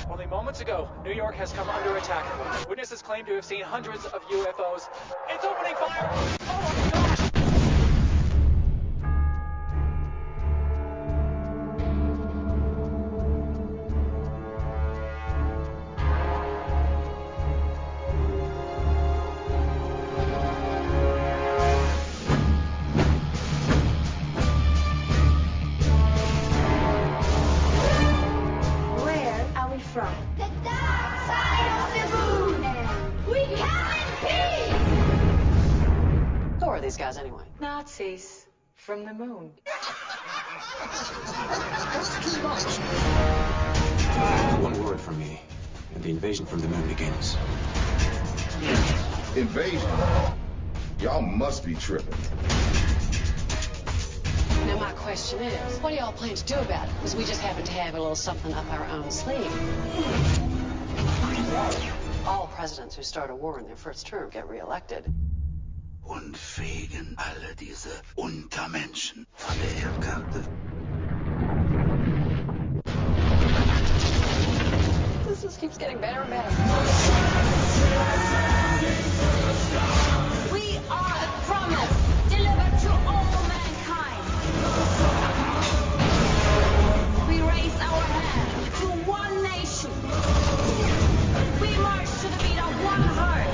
Only moments ago, New York has come under attack. Witnesses claim to have seen hundreds of UFOs. It's opening fire! Oh my gosh! From the dark side of the moon, and we come in peace. Who are these guys anyway? Nazis from the moon. That's too much. One word from me, and the invasion from the moon begins. Invasion? Y'all must be tripping. Now my question is, what do y'all plan to do about it? Because we just happen to have a little something up our own sleeve. All presidents who start a war in their first term get reelected. Und wegen alle diese Untermenschen von der Erdkarte. This just keeps getting better and better. We are a promise delivered to all mankind. We raise our hand to one nation. We march to the beat of one heart.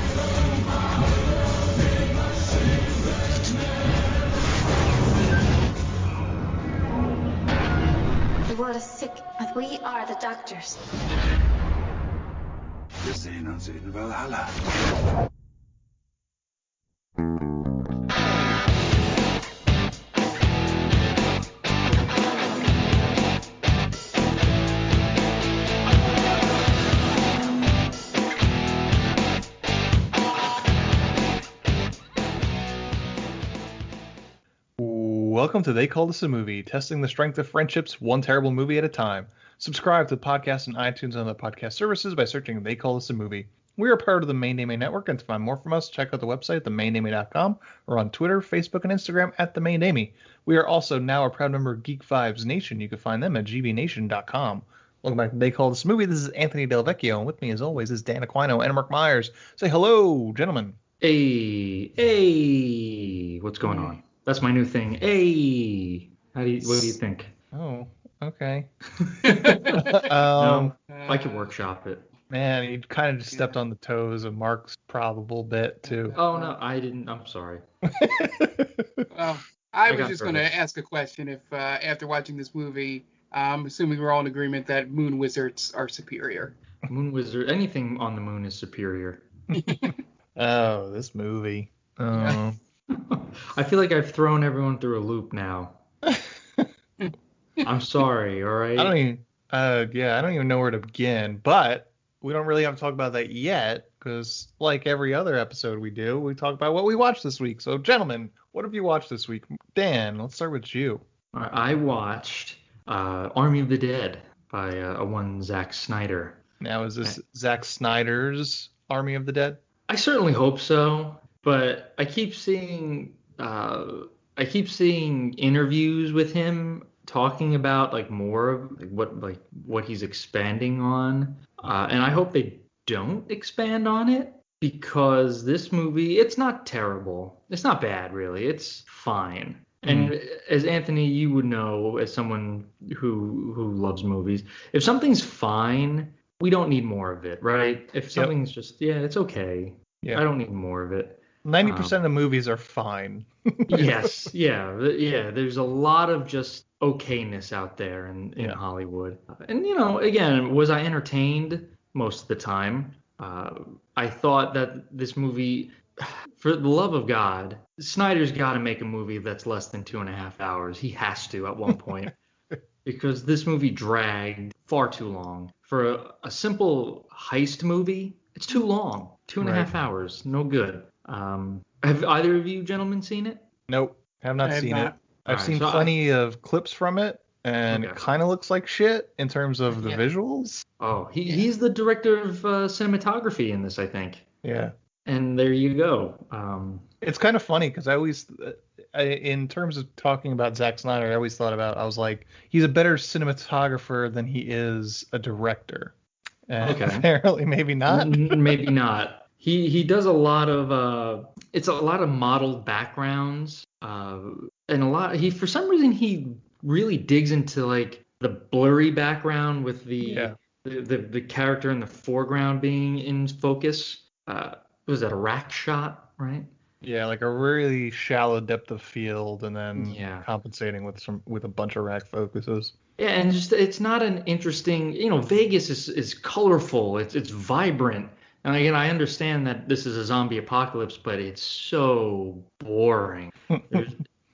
The world is sick, but we are the doctors. Wir sehen uns in Valhalla. Welcome to They Call This a Movie, testing the strength of friendships one terrible movie at a time. Subscribe to the podcast on iTunes and other podcast services by searching They Call This a Movie. We are part of the Main Name Network, and to find more from us, check out the website at themainname.com or on Twitter, Facebook, and Instagram at The Main Name. We are also now a proud member of Geek Vibes Nation. You can find them at gbnation.com. Welcome back to They Call This a Movie. This is Anthony Del Vecchio, and with me, as always, is Dan Aquino and Mark Myers. Say hello, gentlemen. Hey, what's going on? That's my new thing. Hey, what do you think? Oh, okay. No, I could workshop it. Man, you kind of just stepped on the toes of Mark's probable bit, too. Oh, no, I didn't. I'm sorry. Well, I was just going to ask a question. If after watching this movie, I'm assuming we're all in agreement that moon wizards are superior. Moon wizard, anything on the moon is superior. Oh, this movie. Oh. I feel like I've thrown everyone through a loop now. I'm sorry, all right? I don't even know where to begin, but we don't really have to talk about that yet, because like every other episode we do, we talk about what we watched this week. So, gentlemen, what have you watched this week? Dan, let's start with you. I watched Army of the Dead by one Zack Snyder. Now, is this Zack Snyder's Army of the Dead? I certainly hope so. But I keep seeing interviews with him talking about like more of what he's expanding on, and I hope they don't expand on it, because this movie, it's not terrible, it's not bad really, it's fine. And as Anthony, you would know, as someone who loves movies, if something's fine, we don't need more of it, right? If something's just it's okay, I don't need more of it. 90% of movies are fine. Yes, there's a lot of just okayness out there in Hollywood. And, again, was I entertained? Most of the time. I thought that this movie, for the love of God, Snyder's got to make a movie that's less than 2.5 hours. He has to at one point. Because this movie dragged far too long. For a simple heist movie, it's too long. 2.5 hours, no good. Have either of you gentlemen seen it? Nope, have not seen it. I've seen so plenty of clips from it, and it kind of looks like shit in terms of the visuals. Oh, he's the director of cinematography in this, I think. Yeah. And there you go. It's kind of funny because I always, in terms of talking about Zack Snyder, I was like, he's a better cinematographer than he is a director. And Okay. apparently, maybe not. Maybe not. He does a lot of it's a lot of modeled backgrounds, and a lot he for some reason he really digs into like the blurry background with the character in the foreground being in focus. Was that a rack shot, right? Yeah, like a really shallow depth of field, and then Yeah. compensating with a bunch of rack focuses. Yeah, and just it's not an interesting, Vegas is colorful, it's vibrant. And again, I understand that this is a zombie apocalypse, but it's so boring.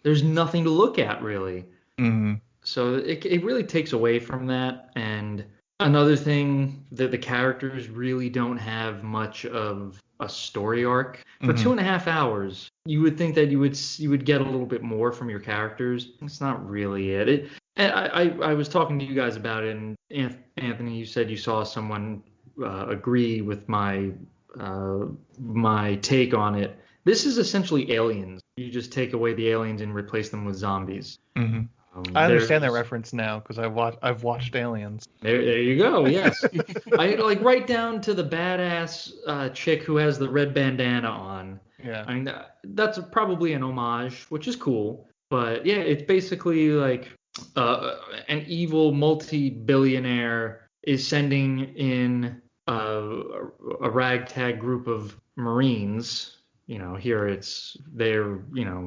There's nothing to look at really. Mm-hmm. So it really takes away from that. And another thing that the characters really don't have much of a story arc. For 2.5 hours, you would think that you would get a little bit more from your characters. It's not really it. And I was talking to you guys about it, and Anthony, you said you saw someone agree with my take on it. This is essentially Aliens. You just take away the aliens and replace them with zombies. Mm-hmm. I understand that reference now because I've watched Aliens. There you go. Yes, I like right down to the badass chick who has the red bandana on. Yeah, I mean that's probably an homage, which is cool. But yeah, it's basically like an evil multi-billionaire is sending in a ragtag group of Marines. Here they're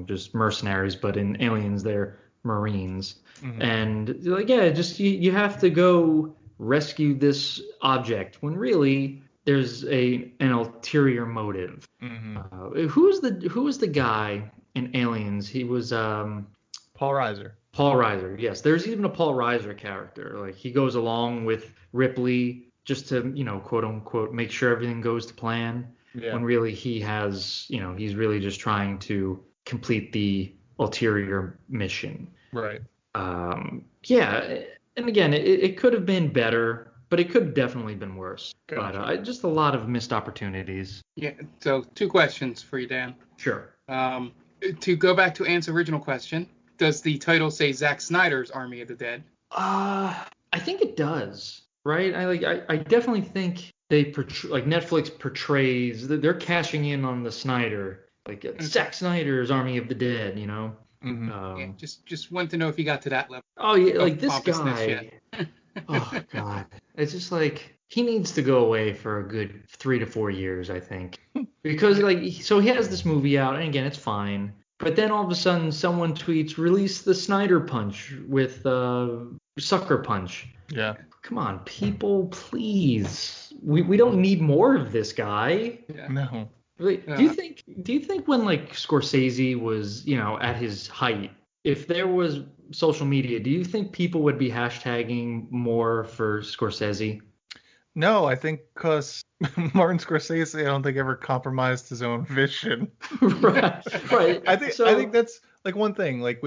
just mercenaries, but in Aliens they're Marines. Mm-hmm. And like, yeah, just you have to go rescue this object when really there's an ulterior motive. Mm-hmm. Who was the guy in Aliens? He was Paul Reiser. Paul Reiser, yes. There's even a Paul Reiser character. Like he goes along with Ripley just to, quote unquote, make sure everything goes to plan. Yeah. When really he has, he's really just trying to complete the ulterior mission. Right. Yeah. And again, it could have been better, but it could have definitely been worse. Gotcha. But just a lot of missed opportunities. Yeah. So 2 questions for you, Dan. Sure. To go back to Ant's original question, does the title say Zack Snyder's Army of the Dead? I think it does. Right. I definitely think they like Netflix portrays they're cashing in on the Snyder, like Zack Snyder's Army of the Dead. Mm-hmm. Yeah, just want to know if you got to that level. Oh yeah, like this guy. Oh god, it's just like he needs to go away for a good 3 to 4 years, I think, because so he has this movie out, and again, it's fine. But then all of a sudden, someone tweets, "Release the Snyder Punch with Sucker Punch." Yeah. Come on, people, please. We don't need more of this guy. Yeah. No. Really, do you think when like Scorsese was, at his height, if there was social media, do you think people would be hashtagging more for Scorsese? No, I think because Martin Scorsese, I don't think ever compromised his own vision. Right. I think that's like one thing. Like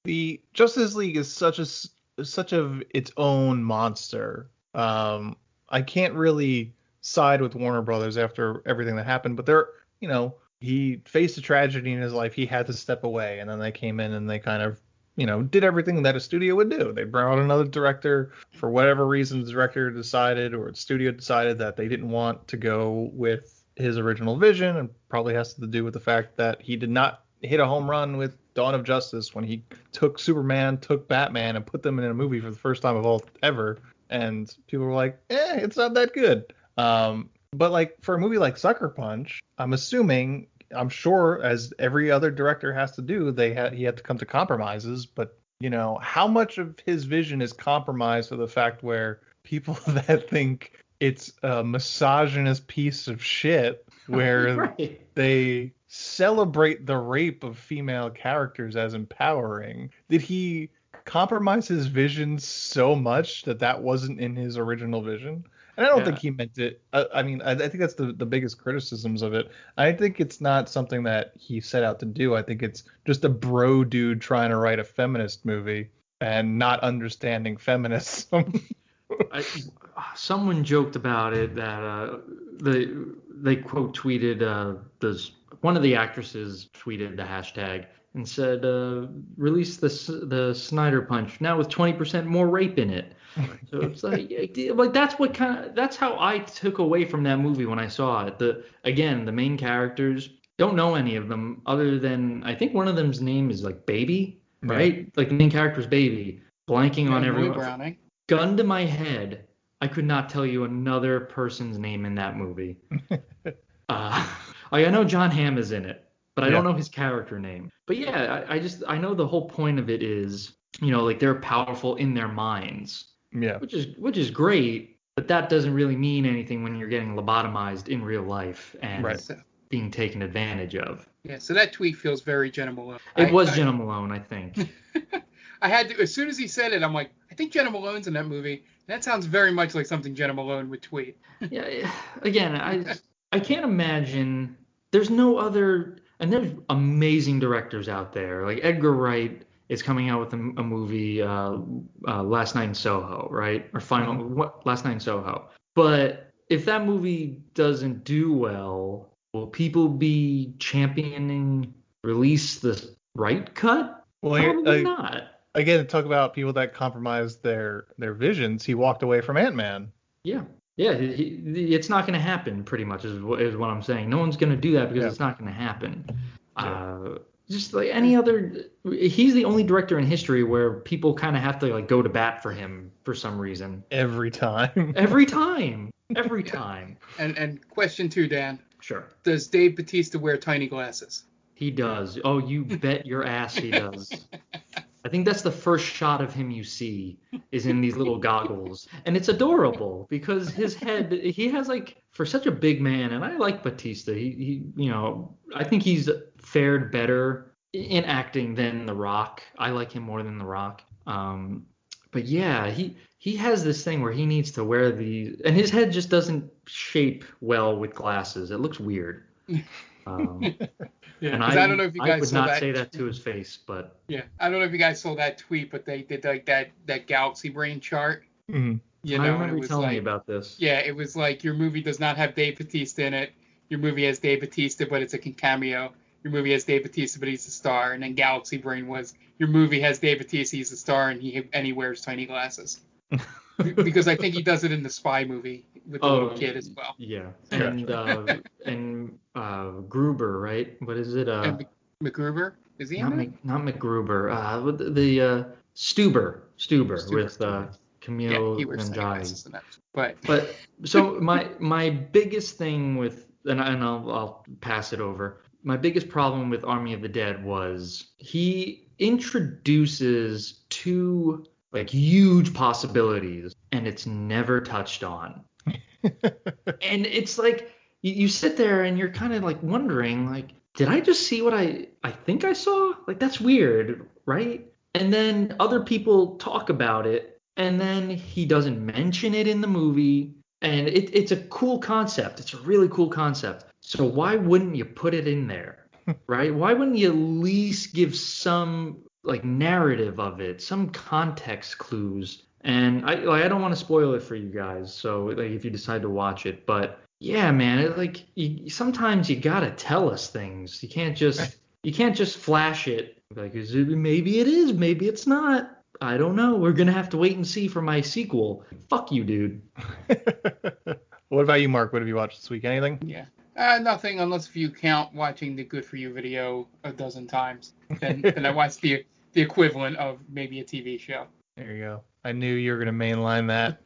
the Justice League is such of its own monster. I can't really side with Warner Brothers after everything that happened, but he faced a tragedy in his life. He had to step away, and then they came in and they kind of, did everything that a studio would do. They brought another director for whatever reason. The director decided, or the studio decided, that they didn't want to go with his original vision, and probably has to do with the fact that he did not hit a home run with Dawn of Justice when he took Superman, took Batman, and put them in a movie for the first time of all ever. And people were like, it's not that good. But like for a movie like Sucker Punch, I'm sure, as every other director has to do, he had to come to compromises. But how much of his vision is compromised for the fact where people that think it's a misogynist piece of shit where right. They celebrate the rape of female characters as empowering? Did he compromise his vision so much that wasn't in his original vision? And I don't think he meant it. I think that's the biggest criticisms of it. I think it's not something that he set out to do. I think it's just a bro dude trying to write a feminist movie and not understanding feminism. Someone joked about it that they quote tweeted one of the actresses tweeted the hashtag and said, release the Snyder Punch now with 20% more rape in it. So it's like that's how I took away from that movie when I saw it. The main characters, don't know any of them other than I think one of them's name is like Baby, right? Yeah. Like the main character's Baby. Blanking on everyone. Browning. Gun to my head, I could not tell you another person's name in that movie. I know John Hamm is in it, but I don't know his character name. But yeah, I know the whole point of it is, like they're powerful in their minds. Yeah. Which is great, but that doesn't really mean anything when you're getting lobotomized in real life and being taken advantage of. Yeah, so that tweet feels very Jenna Malone. It was Jenna Malone, I think. I had to, as soon as he said it, I'm like, I think Jenna Malone's in that movie. That sounds very much like something Jenna Malone would tweet. Yeah, again, I can't imagine. There's no other, and there's amazing directors out there. Like Edgar Wright is coming out with a movie, Last Night in Soho, right? Or Last Night in Soho. But if that movie doesn't do well, will people be championing release the right cut? Well, probably not. Again, to talk about people that compromised their visions, he walked away from Ant-Man. Yeah. Yeah, it's not going to happen, pretty much, is what I'm saying. No one's going to do that because it's not going to happen. Just like any other, he's the only director in history where people kind of have to like go to bat for him for some reason. Every time. Every time. And question 2, Dan. Sure. Does Dave Batista wear tiny glasses? He does. Oh, you bet your ass he does. I think that's the first shot of him you see is in these little goggles. And it's adorable because his head, he has like, for such a big man, and I like Batista, he I think he's fared better in acting than The Rock. I like him more than The Rock. But yeah, he has this thing where he needs to wear these, and his head just doesn't shape well with glasses. It looks weird. And I don't know if you guys would not say that to his face, but I don't know if you guys saw that tweet, but they did like that galaxy brain chart. Mm-hmm. I remember you telling me about this. Yeah, it was like your movie does not have Dave Batista in it. Your movie has Dave Batista, but it's a cameo. Your movie has Dave Batista, but he's a star. And then Galaxy Brain was your movie has Dave Batista, he's a star, and he wears tiny glasses. Because I think he does it in the Spy movie with the little kid as well. Yeah, and Gruber, right? What is it? MacGruber? Is he in it? Not MacGruber. The Stuber with Camille and Jai. But so my biggest thing with, and I'll pass it over. My biggest problem with Army of the Dead was he introduces two like huge possibilities and it's never touched on. And it's like you sit there and you're kind of like wondering, like, did I just see what I think I saw? Like, that's weird, right? And then other people talk about it and then he doesn't mention it in the movie. And it's a cool concept. It's a really cool concept. So why wouldn't you put it in there, right? Why wouldn't you at least give some like narrative of it, some context clues? And I don't want to spoil it for you guys, so like if you decide to watch it, but yeah, man, sometimes you gotta tell us things. You can't just flash it. Like, maybe it is, maybe it's not. I don't know. We're gonna have to wait and see for my sequel. Fuck you, dude. What about you, Mark? What have you watched this week? Anything? Yeah. Nothing, unless if you count watching the Good For You video a dozen times. Then I watched the equivalent of maybe a TV show. There you go. I knew you were going to mainline that.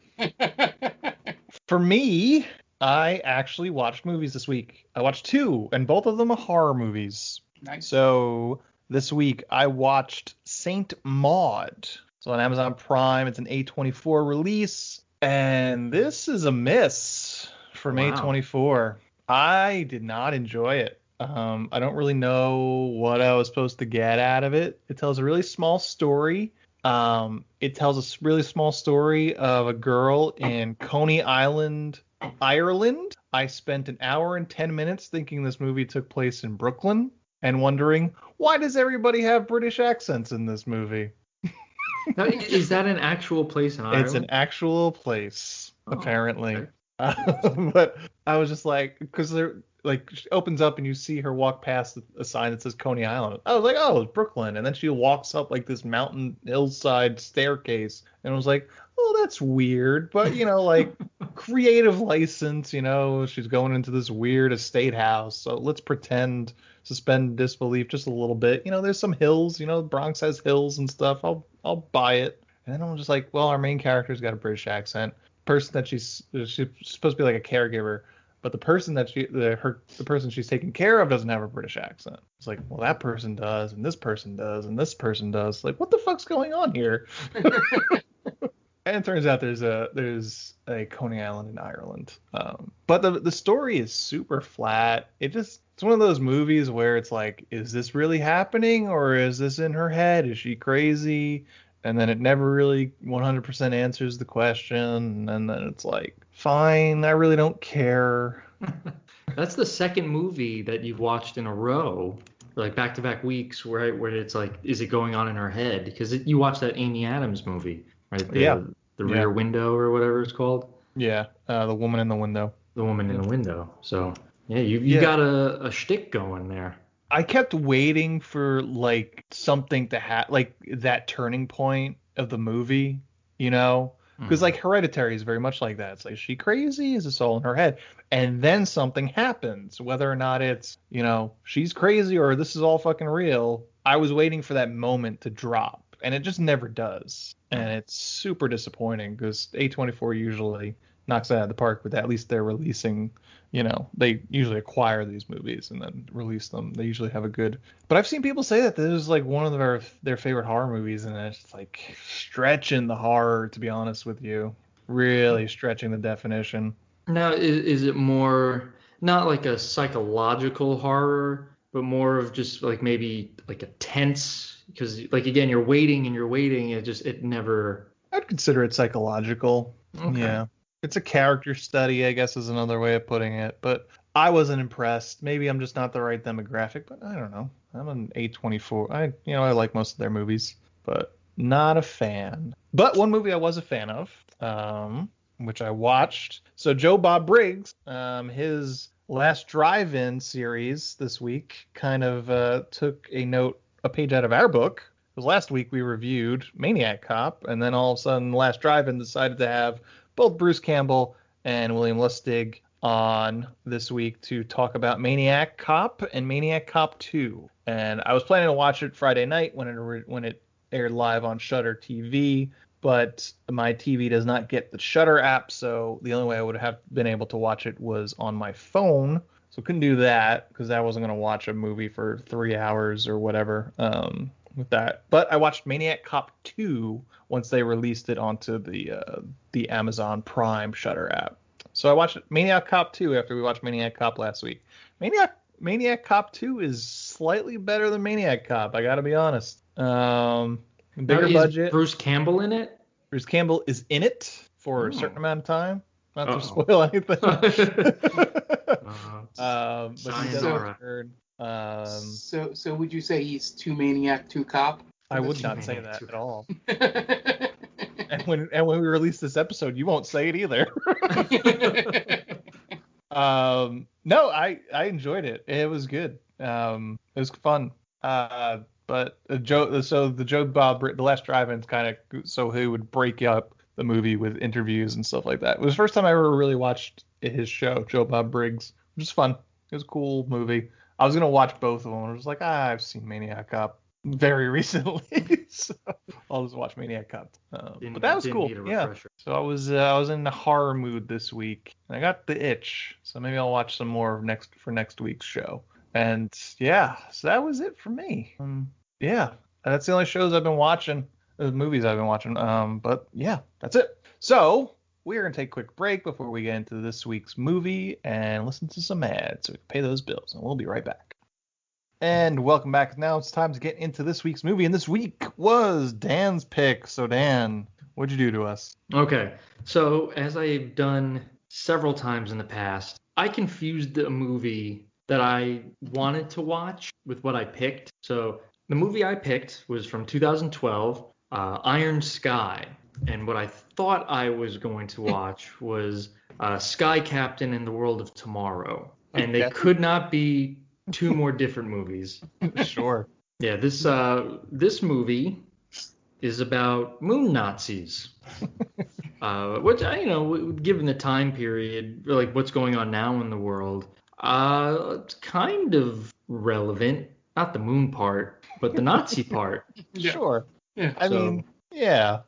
For me, I actually watched movies this week. I watched 2, and both of them are horror movies. Nice. So this week I watched Saint Maud. So on Amazon Prime, it's an A24 release, and this is a miss from A24. I did not enjoy it. I don't really know what I was supposed to get out of it. It tells a really small story. It tells a really small story of a girl in Coney Island, Ireland. I spent an hour and 10 minutes thinking this movie took place in Brooklyn and wondering, why does everybody have British accents in this movie? Now, is that an actual place in Ireland? It's an actual place, apparently. Okay. But I was just like, because they're like, she opens up and you see her walk past a sign that says Coney Island. I was like, oh, it's Brooklyn. And then she walks up like this mountain hillside staircase, and I was like, oh, that's weird, but like creative license, she's going into this weird estate house, so let's suspend disbelief just a little bit. There's some hills, Bronx has hills and stuff. I'll buy it. And then I'm just like, well, our main character's got a British accent. Person that she's supposed to be like a caregiver, but the person that the person she's taking care of doesn't have a British accent. It's like, well, that person does, and this person does, and this person does. Like, what the fuck's going on here? And it turns out there's a Coney Island in Ireland. But the story is super flat. It's one of those movies where it's like, is this really happening, or is this in her head? Is she crazy? And then it never really 100% answers the question. And then it's like, fine, I really don't care. That's the second movie that you've watched in a row, like back-to-back weeks, where it's like, is it going on in her head? Because you watched that Amy Adams movie, right? The Rear Window or whatever it's called. Yeah, The Woman in the Window. The Woman in the Window. So, yeah, you got a shtick going there. I kept waiting for like something to like that turning point of the movie, because like Hereditary is very much like that. It's like, is she crazy? Is this all in her head? And then something happens, whether or not it's, she's crazy or this is all fucking real. I was waiting for that moment to drop, and it just never does. And it's super disappointing because A24 usually knocks it out of the park, but at least they're releasing, they usually acquire these movies and then release them. They usually have a good, but I've seen people say that this is like one of their favorite horror movies, and it's like stretching the horror, to be honest with you, really stretching the definition. Now, is it more, not like a psychological horror, but more of just like maybe like a tense, because like, again, you're waiting, it never. I'd consider it psychological. Okay. Yeah. It's a character study, I guess, is another way of putting it. But I wasn't impressed. Maybe I'm just not the right demographic, but I don't know. I'm an A24. I like most of their movies, but not a fan. But one movie I was a fan of, which I watched. So Joe Bob Briggs, his last drive-in series this week kind of took a page out of our book. Because last week we reviewed Maniac Cop, and then all of a sudden Last Drive-In decided to have both Bruce Campbell and William Lustig on this week to talk about Maniac Cop and Maniac Cop 2. And I was planning to watch it Friday night when it aired live on Shudder TV, but my TV does not get the Shudder app, so the only way I would have been able to watch it was on my phone. So couldn't do that because I wasn't going to watch a movie for 3 hours or whatever with that. But I watched Maniac Cop 2 once they released it onto the Amazon Prime Shudder app. So I watched Maniac Cop 2 after we watched Maniac Cop last week. Maniac Cop 2 is slightly better than Maniac Cop, I gotta be honest. Bigger budget. Bruce Campbell in it? Bruce Campbell is in it for a certain amount of time. Not to spoil anything. But he does return. So would you say he's 2 Maniac, 2 Cop? I would not say that at all. And when we release this episode, you won't say it either. No, I enjoyed it. It was good. It was fun. But the Joe Bob, the Last Drive-In's kind of so he would break up the movie with interviews and stuff like that. It was the first time I ever really watched his show, Joe Bob Briggs, which is fun. It was a cool movie. I was gonna watch both of them. I was like, I've seen Maniac Cop very recently, so I'll just watch Maniac Cop. But that was cool. Yeah. So I was in the horror mood this week, and I got the itch. So maybe I'll watch some more for next week's show. And yeah, so that was it for me. Yeah, that's the only shows I've been watching, the movies I've been watching. But yeah, that's it. So we're gonna take a quick break before we get into this week's movie and listen to some ads so we can pay those bills, and we'll be right back. And welcome back. Now it's time to get into this week's movie, and this week was Dan's pick. So Dan, what'd you do to us? Okay, so as I've done several times in the past, I confused a movie that I wanted to watch with what I picked. So the movie I picked was from 2012, Iron Sky. And what I thought I was going to watch was Sky Captain in the World of Tomorrow. And they could not be two more different movies. Sure. Yeah, this movie is about moon Nazis. Which given the time period, like what's going on now in the world, it's kind of relevant. Not the moon part, but the Nazi part. Yeah. Sure. Yeah. I mean, yeah.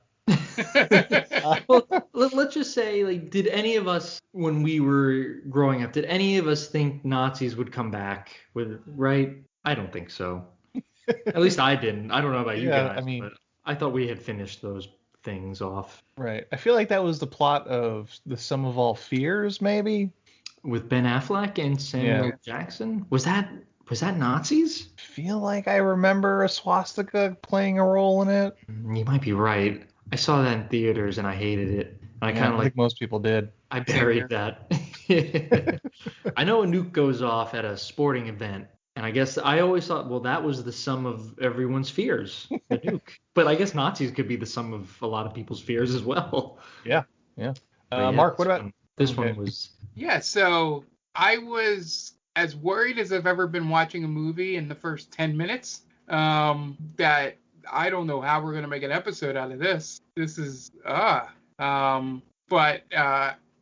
Well, let's just say, like, did any of us, when we were growing up, did any of us think Nazis would come back right? I don't think so. At least I didn't. I don't know about you Yeah, guys, I mean, but I thought we had finished those things off. right. I feel like that was the plot of The Sum of All Fears, maybe. With Ben Affleck and Samuel Jackson? Was that Nazis? Feel like I remember a swastika playing a role in it. You might be right. I saw that in theaters and I hated it. And I think most people did. I buried that. I know a nuke goes off at a sporting event, and I guess I always thought, well, that was the sum of everyone's fears, the nuke. But I guess Nazis could be the sum of a lot of people's fears as well. Yeah. Mark, what about this one? Was Yeah, so I was as worried as I've ever been watching a movie in the first 10 minutes. That I don't know how we're gonna make an episode out of this. This is but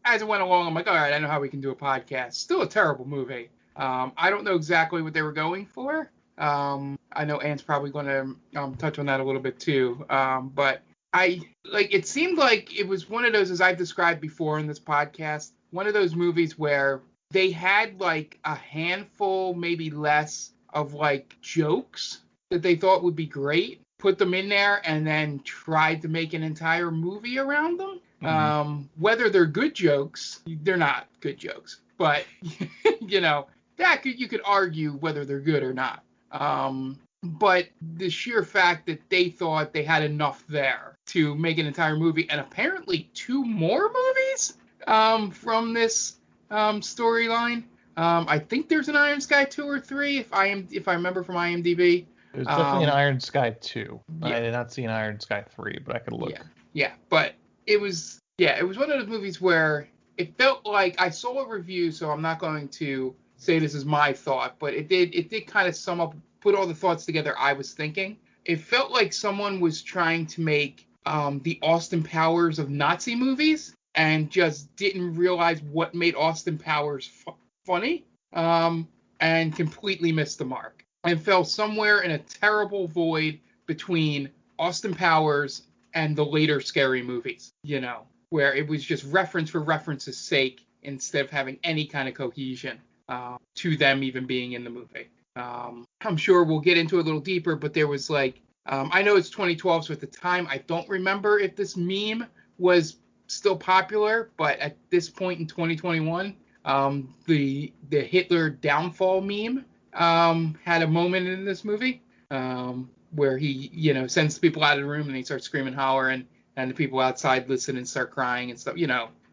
as it went along, I'm like, all right, I know how we can do a podcast. Still a terrible movie. I don't know exactly what they were going for. I know Anne's probably going to touch on that a little bit too. But it seemed like it was one of those, as I've described before in this podcast, one of those movies where they had like a handful, maybe less, of like jokes that they thought would be great, put them in there, and then tried to make an entire movie around them. Whether they're good jokes, they're not good jokes, but you could argue whether they're good or not. But the sheer fact that they thought they had enough there to make an entire movie, and apparently 2 more movies from this storyline. I think there's an Iron Sky 2 or 3 if I remember from IMDb. There's definitely an Iron Sky 2. Yeah. I did not see an Iron Sky 3, but I could look. Yeah, but it was one of those movies where it felt like, I saw a review, so I'm not going to say this is my thought, but it did kind of sum up, put all the thoughts together I was thinking. It felt like someone was trying to make the Austin Powers of Nazi movies and just didn't realize what made Austin Powers funny, and completely missed the mark and fell somewhere in a terrible void between Austin Powers and the later scary movies, where it was just reference for reference's sake instead of having any kind of cohesion to them even being in the movie. I'm sure we'll get into it a little deeper, but there was I know it's 2012, so at the time I don't remember if this meme was still popular, but at this point in 2021, the Hitler downfall meme had a moment in this movie where he, sends people out of the room and he starts screaming, hollering, and the people outside listen and start crying and stuff,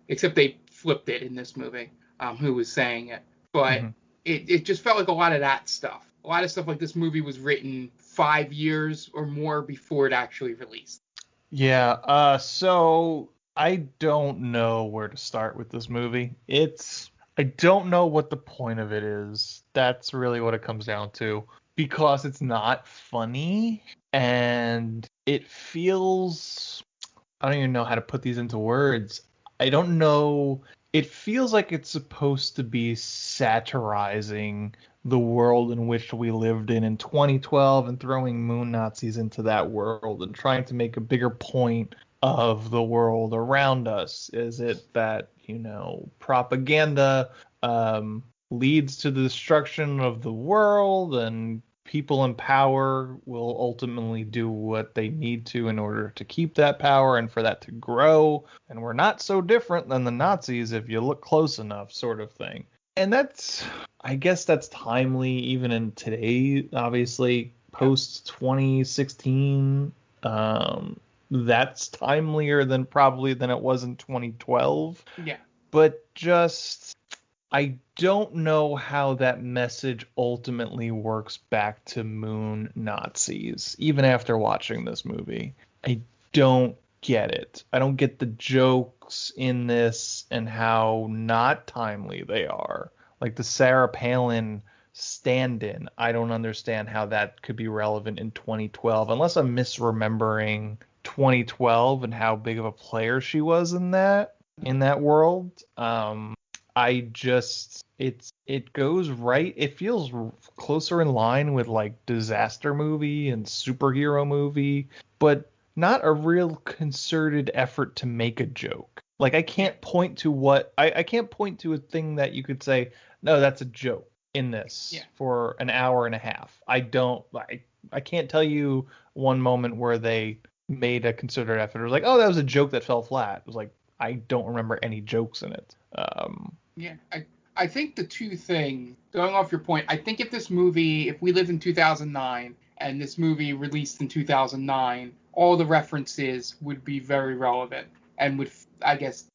except they flipped it in this movie, who was saying it. But it just felt like a lot of that stuff. A lot of stuff like this movie was written 5 years or more before it actually released. Yeah, so I don't know where to start with this movie. I don't know what the point of it is. That's really what it comes down to. Because it's not funny, and it feels... I don't even know how to put these into words. I don't know. It feels like it's supposed to be satirizing the world in which we lived in 2012 and throwing moon Nazis into that world and trying to make a bigger point of the world around us. Is it that, propaganda leads to the destruction of the world, and people in power will ultimately do what they need to in order to keep that power and for that to grow, and we're not so different than the Nazis if you look close enough, sort of thing. And I guess that's timely even in today, obviously, post 2016. That's timelier than it was in 2012. Yeah. But I don't know how that message ultimately works back to moon Nazis, even after watching this movie. I don't get it. I don't get the jokes in this and how not timely they are. Like the Sarah Palin stand-in, I don't understand how that could be relevant in 2012, unless I'm misremembering 2012 and how big of a player she was in that world. It goes right. It feels closer in line with like disaster movie and superhero movie, but not a real concerted effort to make a joke. Like I can't point to a thing that you could say, no, that's a joke in this for an hour and a half. I can't tell you one moment where they made a concerted effort. It was like, oh, that was a joke that fell flat. It was like, I don't remember any jokes in it. I think the two things, going off your point, I think if we lived in 2009 and this movie released in 2009, all the references would be very relevant and would, I guess,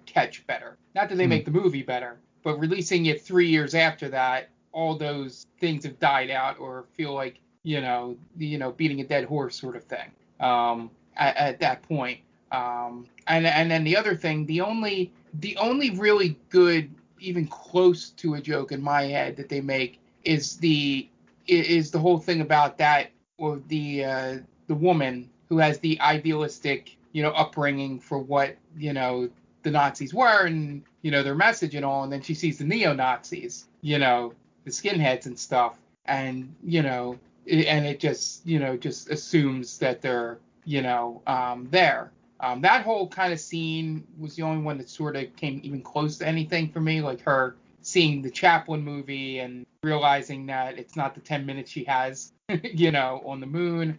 catch better. Not that they make the movie better, but releasing it 3 years after that, all those things have died out or feel like, beating a dead horse sort of thing at that point. And then the other thing, the only really good, even close to a joke in my head that they make is the whole thing about that, or the woman who has the idealistic, upbringing for what, the Nazis were and, their message and all. And then she sees the neo-Nazis, the skinheads and stuff. And, and it just, just assumes that they're, there. That whole kind of scene was the only one that sort of came even close to anything for me, like her seeing the Chaplin movie and realizing that it's not the 10 minutes she has, on the moon,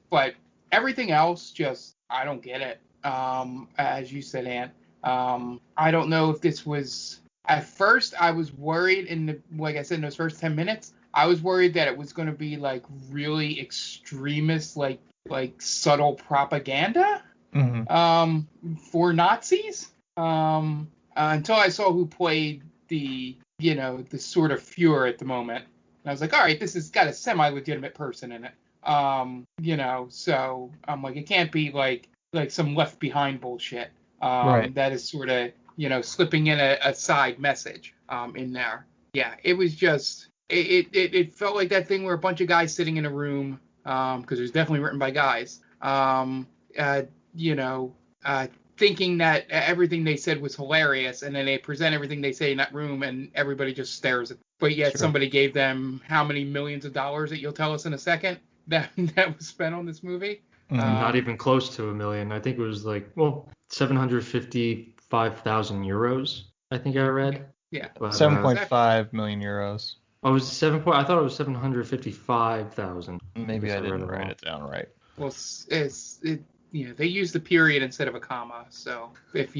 but everything else, just, I don't get it. As you said, Ant, I don't know if this was, at first I was worried like I said, in those first 10 minutes, I was worried that it was going to be like really extremist, like subtle propaganda. For Nazis, until I saw who played the sort of Fuhrer at the moment. And I was like, all right, this has got a semi-legitimate person in it. So I'm like, it can't be like some Left Behind bullshit. Right. That is sort of, slipping in a side message, in there. Yeah, it was just, it felt like that thing where a bunch of guys sitting in a room, because it was definitely written by guys, thinking that everything they said was hilarious, and then they present everything they say in that room, and everybody just stares at them. But yet somebody gave them how many millions of dollars that you'll tell us in a second that was spent on this movie? Not even close to $1 million. I think it was 755,000 euros. I think I read. Yeah. 7.5 million euros. Oh, it was 7. I thought it was 755,000. Maybe I didn't write it down right. Well, they used the period instead of a comma, so if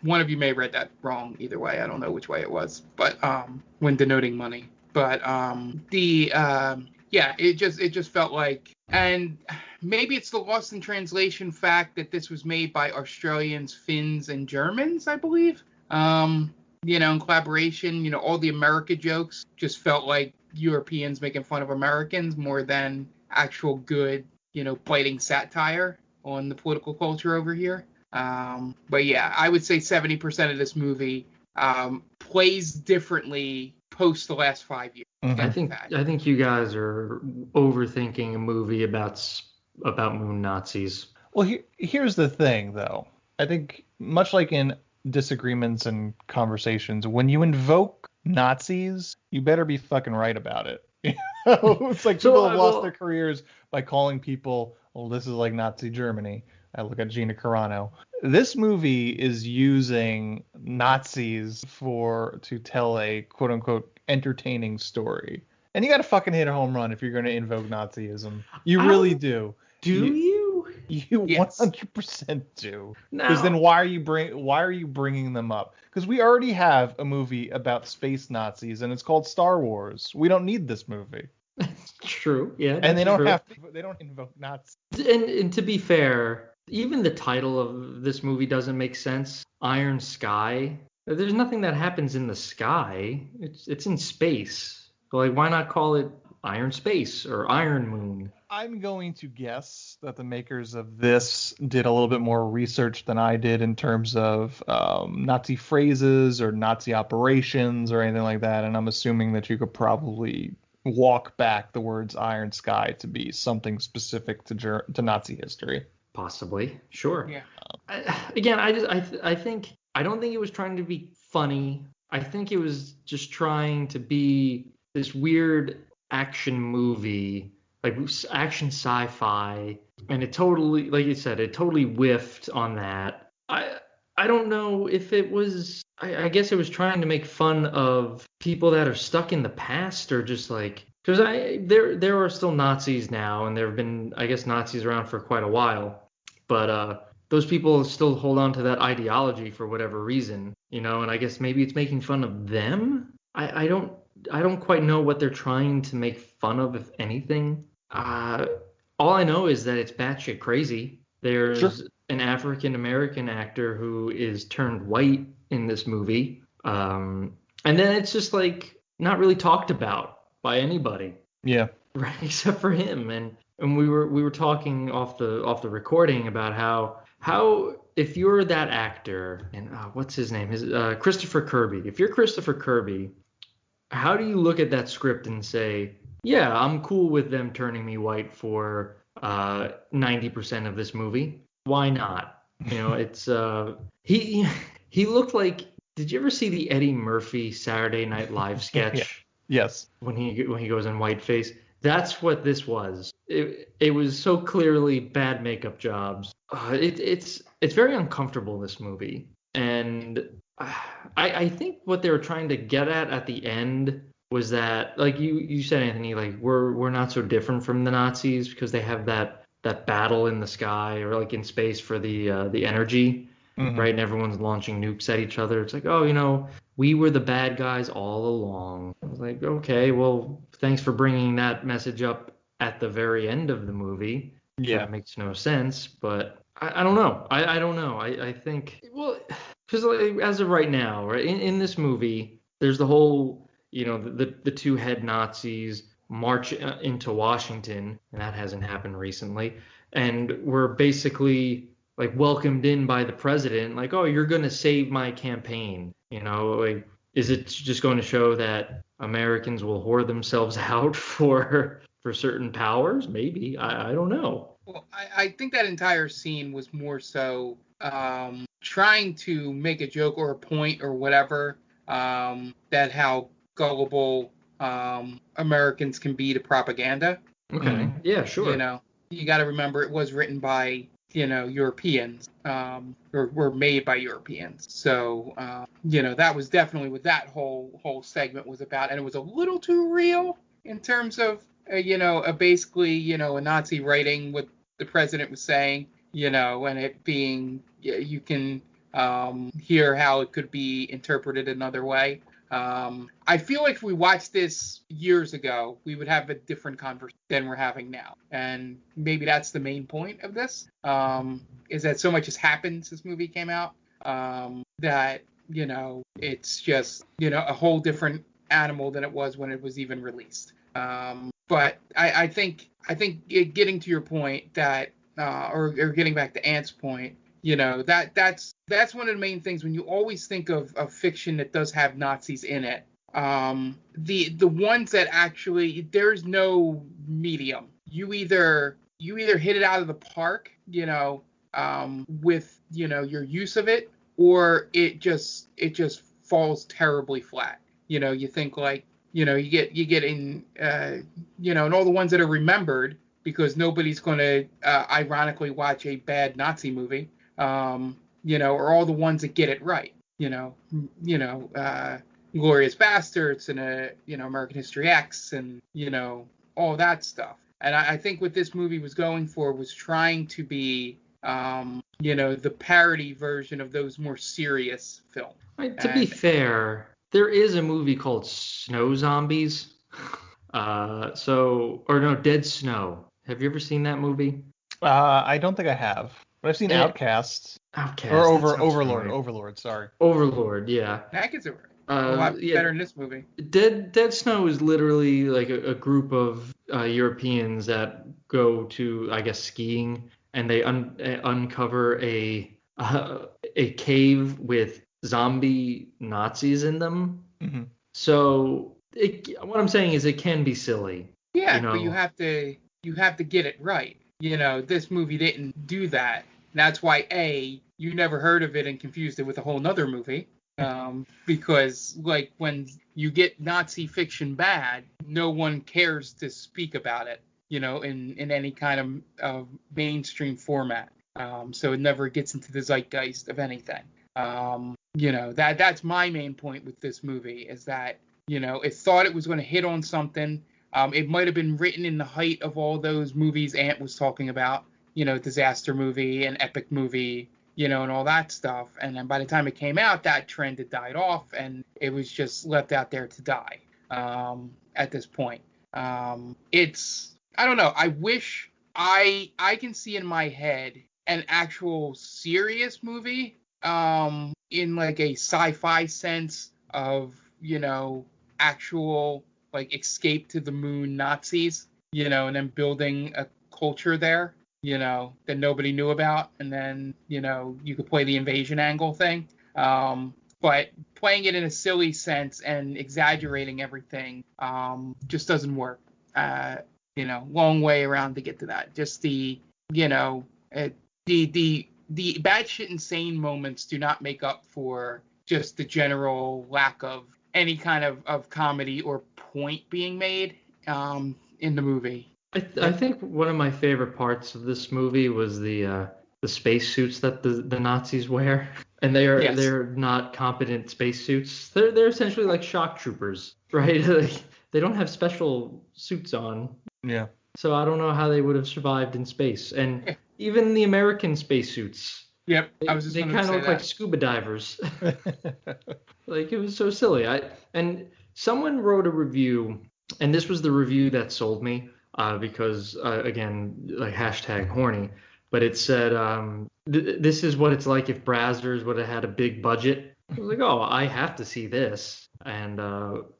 one of you may have read that wrong either way. I don't know which way it was, but when denoting money. But it just felt like, and maybe it's the lost in translation fact that this was made by Australians, Finns, and Germans, I believe. In collaboration, all the America jokes just felt like Europeans making fun of Americans more than actual good, biting satire on the political culture over here. But yeah, I would say 70% of this movie plays differently post the last 5 years. Mm-hmm. I think you guys are overthinking a movie about moon Nazis. Well, here's the thing, though. I think much like in disagreements and conversations, when you invoke Nazis, you better be fucking right about it. It's like people have lost their careers by calling people, well, this is like Nazi Germany. I look at Gina Carano. This movie is using Nazis to tell a quote unquote entertaining story. And you got to fucking hit a home run if you're going to invoke Nazism. You really do. Do you? You yes. 100% do. Because then why are you bringing them up? Because we already have a movie about space Nazis and it's called Star Wars. We don't need this movie. True. Yeah. And they don't they don't invoke Nazis. And to be fair, even the title of this movie doesn't make sense. Iron Sky. There's nothing that happens in the sky. It's in space. So why not call it Iron Space or Iron Moon? I'm going to guess that the makers of this did a little bit more research than I did in terms of Nazi phrases or Nazi operations or anything like that. And I'm assuming that you could probably walk back the words Iron Sky to be something specific to Nazi history. Possibly, sure. Yeah. I don't think it was trying to be funny. I think it was just trying to be this weird action movie, like action sci-fi, and it totally, like you said, it totally whiffed on that. I don't know if it was. I guess it was trying to make fun of people that are stuck in the past, or just like, because there are still Nazis now, and there have been, I guess, Nazis around for quite a while, but those people still hold on to that ideology for whatever reason, and I guess maybe it's making fun of them. I don't quite know what they're trying to make fun of, if anything. All I know is that it's batshit crazy. There's an African American actor who is turned white in this movie, and then it's just like not really talked about by anybody. Yeah. Right, except for him. And we were talking off the recording about how if you're that actor, and what's his name? Christopher Kirby. If you're Christopher Kirby, how do you look at that script and say, yeah, I'm cool with them turning me white for 90% of this movie? Why not? It's he looked like. Did you ever see the Eddie Murphy Saturday Night Live sketch? Yeah. Yes. When he goes in whiteface, that's what this was. It was so clearly bad makeup jobs. It's very uncomfortable, this movie, and I think what they were trying to get at the end was that, like you said, Anthony, like we're not so different from the Nazis because they have that battle in the sky or like in space for the energy. Mm-hmm. Right, and everyone's launching nukes at each other. It's like, we were the bad guys all along. I was like, okay, well, thanks for bringing that message up at the very end of the movie. Yeah, that makes no sense, but I don't know. I don't know. I think, well, because like, as of right now, right, in this movie, there's the whole, the two head Nazis march into Washington, and that hasn't happened recently, and we're basically like welcomed in by the president, like, oh, you're going to save my campaign. Like, is it just going to show that Americans will whore themselves out for certain powers? Maybe. I don't know. Well, I think that entire scene was more so trying to make a joke or a point or whatever, that how gullible Americans can be to propaganda. Okay. Yeah, sure. You got to remember it was written by Europeans, or were made by Europeans. So, that was definitely what that whole segment was about. And it was a little too real in terms of, basically, a Nazi writing what the president was saying, and it being, you can hear how it could be interpreted another way. I feel like if we watched this years ago, we would have a different conversation than we're having now. And maybe that's the main point of this, is that so much has happened since this movie came out, that, it's just, a whole different animal than it was when it was even released. But I think getting to your point that, or getting back to Ant's point, that's one of the main things when you always think of fiction that does have Nazis in it. The ones that actually, there's no medium. You either hit it out of the park, with your use of it, or it just falls terribly flat. You think like, you get in, and all the ones that are remembered because nobody's going to ironically watch a bad Nazi movie. Or all the ones that get it right, Glorious Bastards and American History X and all that stuff. And I think what this movie was going for was trying to be the parody version of those more serious films. Right, to be fair, there is a movie called Snow Zombies. Dead Snow. Have you ever seen that movie? I don't think I have. But I've seen Outcast. Or Overlord. Overlord, sorry. Overlord, yeah. That gets it a lot better in this movie. Dead Snow is literally like a group of Europeans that go to, I guess, skiing, and they uncover a cave with zombie Nazis in them. Mm-hmm. So what I'm saying is it can be silly. Yeah, but you have to get it right. this movie didn't do that. And that's why you never heard of it and confused it with a whole nother movie. Because like when you get Nazi fiction bad, no one cares to speak about it, in any kind of mainstream format. So it never gets into the zeitgeist of anything. That's my main point with this movie is that, it thought it was going to hit on something. It might have been written in the height of all those movies Ant was talking about, disaster movie and epic movie, and all that stuff. And then by the time it came out, that trend had died off and it was just left out there to die at this point. I don't know. I wish I can see in my head an actual serious movie in like a sci-fi sense of, actual like escape to the moon Nazis, and then building a culture there, that nobody knew about. And then, you could play the invasion angle thing. But playing it in a silly sense and exaggerating everything just doesn't work. Long way around to get to that. Just the batshit insane moments do not make up for just the general lack of any kind of comedy or point being made in the movie. I think one of my favorite parts of this movie was the spacesuits that the Nazis wear, and they're not competent spacesuits. They're essentially like shock troopers, right? They don't have special suits on. Yeah. So I don't know how they would have survived in space, and even the American spacesuits. Yep, They kind of look like scuba divers. Like, it was so silly. And someone wrote a review, and this was the review that sold me, because again, like #horny. But it said, this is what it's like if Brazzers would have had a big budget. I was like, oh, I have to see this. And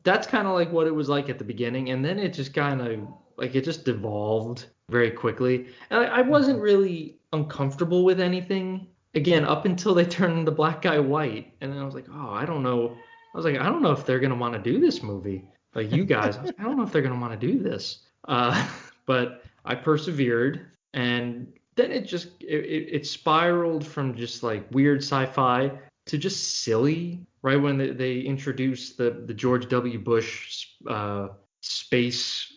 that's kind of like what it was like at the beginning. And then it just kind of, like, it just devolved very quickly. And I wasn't really uncomfortable with anything, again, up until they turned the black guy white. And then I was like, oh, I don't know. I was like, I don't know if they're going to want to do this movie. Like, you guys, I don't know if they're going to want to do this. But I persevered, and then it spiraled from just like weird sci-fi to just silly, right? When they introduced the George W. Bush space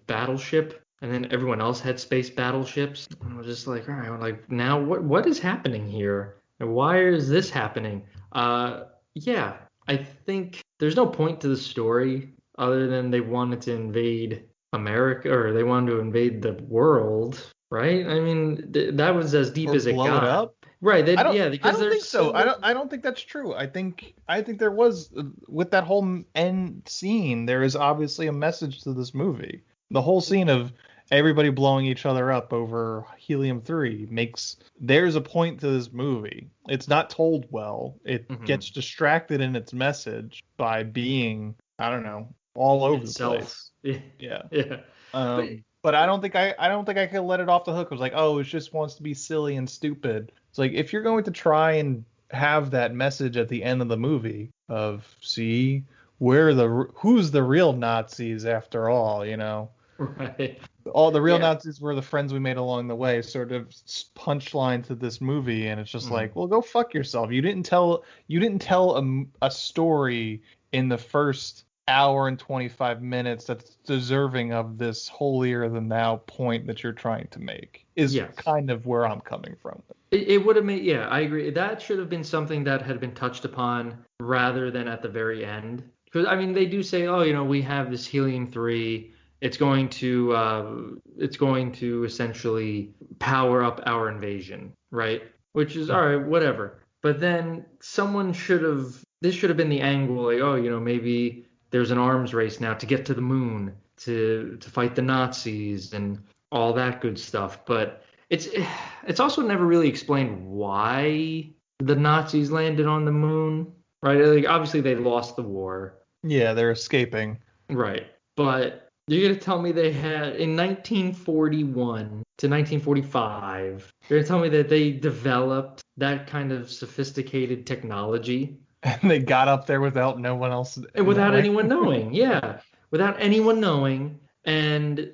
battleship, and then everyone else had space battleships. And I was just like, all right, like, now what is happening here? And why is this happening? Yeah, I think there's no point to the story other than they wanted to invade America, or they wanted to invade the world, right? I mean, that was as deep as it got. Blow it up? Right. I don't think so. I don't think that's true. I think there was, with that whole end scene, there is obviously a message to this movie. The whole scene of everybody blowing each other up over helium-3 there's a point to this movie. It's not told well. It gets distracted in its message by being, I don't know, all over itself. the place. Yeah. Yeah. But I don't think I could let it off the hook. It was like, oh, it just wants to be silly and stupid. It's like, if you're going to try and have that message at the end of the movie of, see, who's the real Nazis after all, Right. All the real Nazis were the friends we made along the way, sort of punchline to this movie. And it's just like, well, go fuck yourself. You didn't tell a story in the first hour and 25 minutes that's deserving of this holier than thou point that you're trying to make, is kind of where I'm coming from. It would have made, I agree. That should have been something that had been touched upon rather than at the very end. Because, I mean, they do say, oh, we have this helium-3. It's going to essentially power up our invasion, right? Which is, all right, whatever. But then this should have been the angle, like, oh, maybe there's an arms race now to get to the moon, to fight the Nazis and all that good stuff. But it's also never really explained why the Nazis landed on the moon, right? Like, obviously they lost the war. Yeah, they're escaping. Right. But you're going to tell me they had, in 1941 to 1945, you're going to tell me that they developed that kind of sophisticated technology? And they got up there without no one else. Without anyone knowing, yeah. Without anyone knowing. And,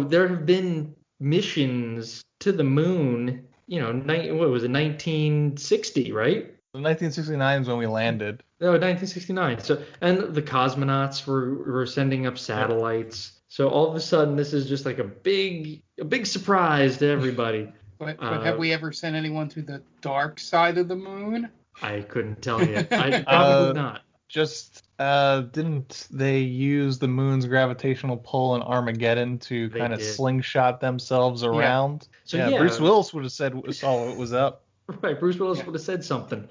there have been missions to the moon, what was it, 1960, right? 1969 is when we landed. Oh, 1969. So, and the cosmonauts were sending up satellites. So all of a sudden, this is just like a big surprise to everybody. But have we ever sent anyone to the dark side of the moon? I couldn't tell you. Probably not. Just didn't they use the moon's gravitational pull in Armageddon to kind of slingshot themselves around? So Bruce Willis would have saw what was up. Right, Bruce Willis would have said something.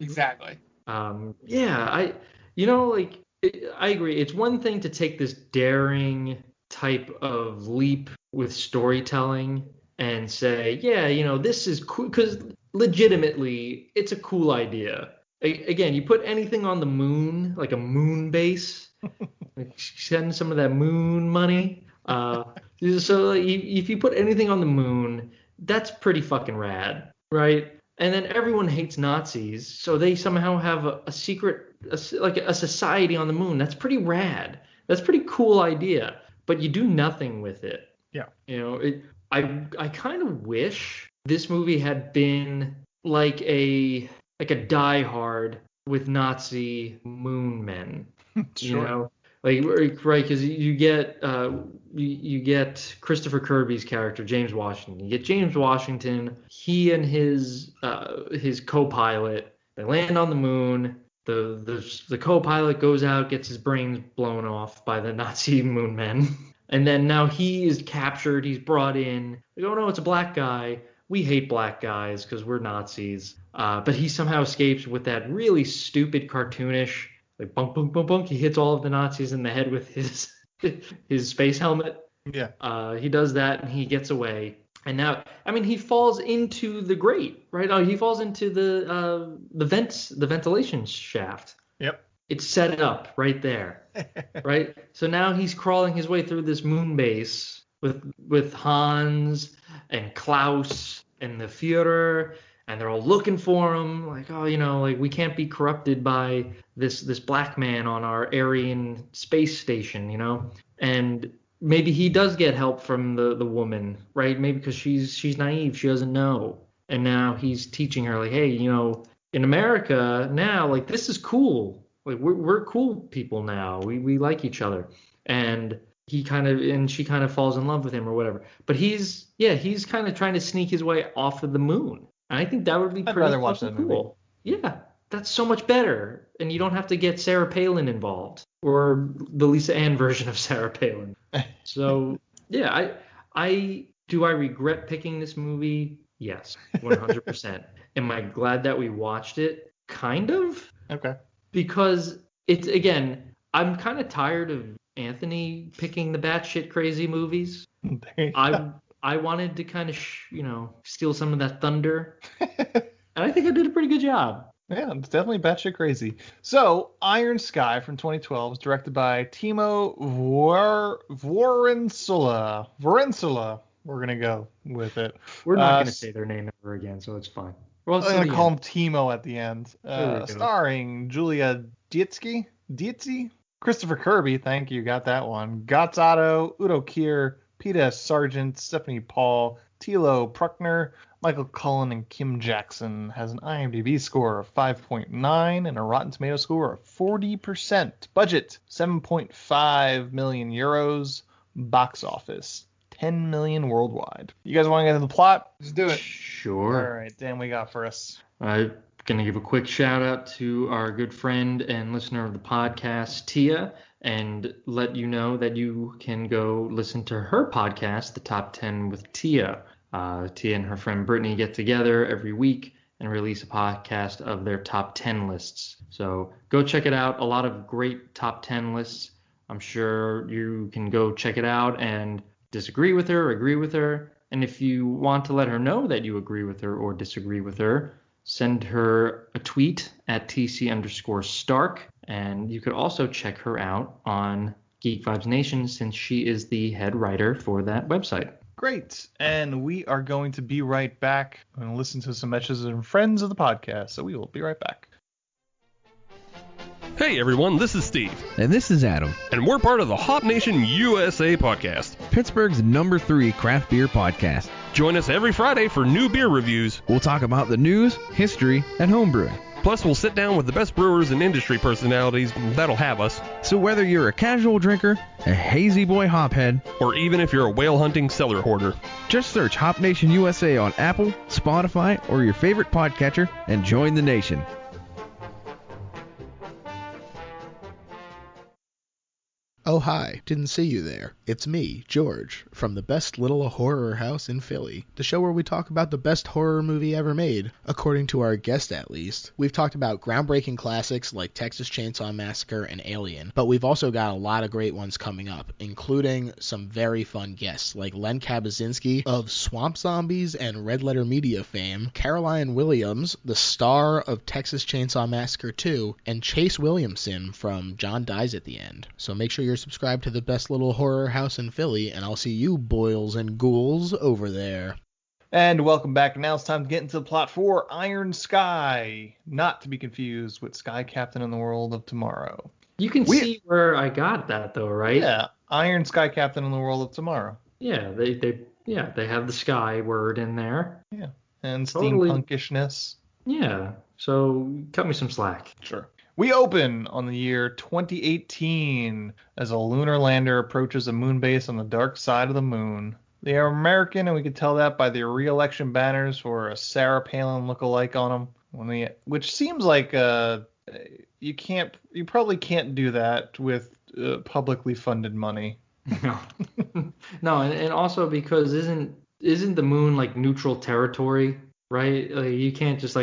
Exactly. I agree. It's one thing to take this daring type of leap with storytelling and say, this is cool, because legitimately, it's a cool idea. Again, you put anything on the moon, like a moon base, like send some of that moon money. So if you put anything on the moon, that's pretty fucking rad, right? And then everyone hates Nazis, so they somehow have a secret, like a society on the moon. That's pretty rad. That's a pretty cool idea, but you do nothing with it. Yeah. I kind of wish this movie had been like a Die Hard with Nazi moon men. Sure. Right, because you get Christopher Kirby's character, James Washington. You get James Washington. He and his co-pilot, they land on the moon. The co-pilot goes out, gets his brains blown off by the Nazi moon men, and then now he is captured. He's brought in. They go, no, it's a black guy. We hate black guys because we're Nazis. But he somehow escapes with that really stupid cartoonish, like bunk, bunk, bunk, bunk. He hits all of the Nazis in the head with his space helmet. Yeah. He does that and he gets away. And now, he falls into the grate, right? He falls into the ventilation shaft. Yep. It's set up right there, right? So now he's crawling his way through this moon base with Hans and Klaus and the Führer, and they're all looking for him, like, we can't be corrupted by this black man on our Aryan space station, and maybe he does get help from the woman, right? Maybe because she's naive, she doesn't know, and now he's teaching her, like, hey, in America now, like, this is cool, like we're cool people now, we like each other, and she kind of falls in love with him or whatever, but he's kind of trying to sneak his way off of the moon. And I think that would be pretty rather watch that cool. Movie. Yeah, that's so much better. And you don't have to get Sarah Palin involved or the Lisa Ann version of Sarah Palin. So, yeah, I regret picking this movie? Yes, 100%. Am I glad that we watched it? Kind of. Okay. Because it's, again, I'm kind of tired of Anthony picking the batshit crazy movies. I wanted to kind of, steal some of that thunder. And I think I did a pretty good job. Yeah, it's definitely batshit crazy. So, Iron Sky from 2012 is directed by Timo Vorensula. We're going to go with it. We're not going to say their name ever again, so it's fine. I'm going to call him Timo at the end. Starring Julia Dietzy, Christopher Kirby, thank you, got that one. Gotts Otto, Udo Kier, Peter S. Sargent, Stephanie Paul, Tilo Bruckner, Michael Cullen, and Kim Jackson. Has an IMDb score of 5.9 and a Rotten Tomato score of 40%. Budget, 7.5 million euros. Box office, 10 million worldwide. You guys want to get into the plot? Let's do it. Sure. All right, Dan, we got for us. I'm going to give a quick shout out to our good friend and listener of the podcast, Tia, and let you know that you can go listen to her podcast, The Top 10 with Tia. Tia and her friend Brittany get together every week and release a podcast of their top 10 lists. So go check it out. A lot of great top 10 lists. I'm sure you can go check it out and disagree with her, agree with her. And if you want to let her know that you agree with her or disagree with her, send her a tweet at TC_Stark. And you could also check her out on Geek Vibes Nation since she is the head writer for that website. Great. And we are going to be right back and listen to some messages from friends of the podcast. So we will be right back. Hey everyone, this is Steve. And this is Adam. And we're part of the Hop Nation USA podcast, Pittsburgh's #3 craft beer podcast. Join us every Friday for new beer reviews. We'll talk about the news, history, and homebrewing. Plus, we'll sit down with the best brewers and industry personalities that'll have us. So whether you're a casual drinker, a hazy boy hophead, or even if you're a whale hunting cellar hoarder, just search Hop Nation USA on Apple, Spotify, or your favorite podcatcher and join the nation. Oh hi, didn't see you there. It's me, George, from the best little horror house in Philly, the show where we talk about the best horror movie ever made, according to our guest at least. We've talked about groundbreaking classics like Texas Chainsaw Massacre and Alien, but we've also got a lot of great ones coming up, including some very fun guests like Len Kabaczynski of Swamp Zombies and Red Letter Media fame, Caroline Williams, the star of Texas Chainsaw Massacre 2, and Chase Williamson from John Dies at the End. So make sure you're subscribed to the best little horror house in Philly, and I'll see you boils and ghouls over there. And welcome back. Now it's time to get into the plot for Iron Sky, not to be confused with Sky Captain in the World of Tomorrow. You can see where I got that though, right? Yeah, Iron Sky Captain in the World of Tomorrow. Yeah, they have the sky word in there. Yeah, and Totally. steampunkishness. Yeah, so cut me some slack. Sure. We open on the year 2018 as a lunar lander approaches a moon base on the dark side of the moon. They are American, and we can tell that by their re-election banners for a Sarah Palin lookalike on them. Which seems like you probably can't do that with publicly funded money. No, and also because isn't the moon like neutral territory, right? Like, you can't just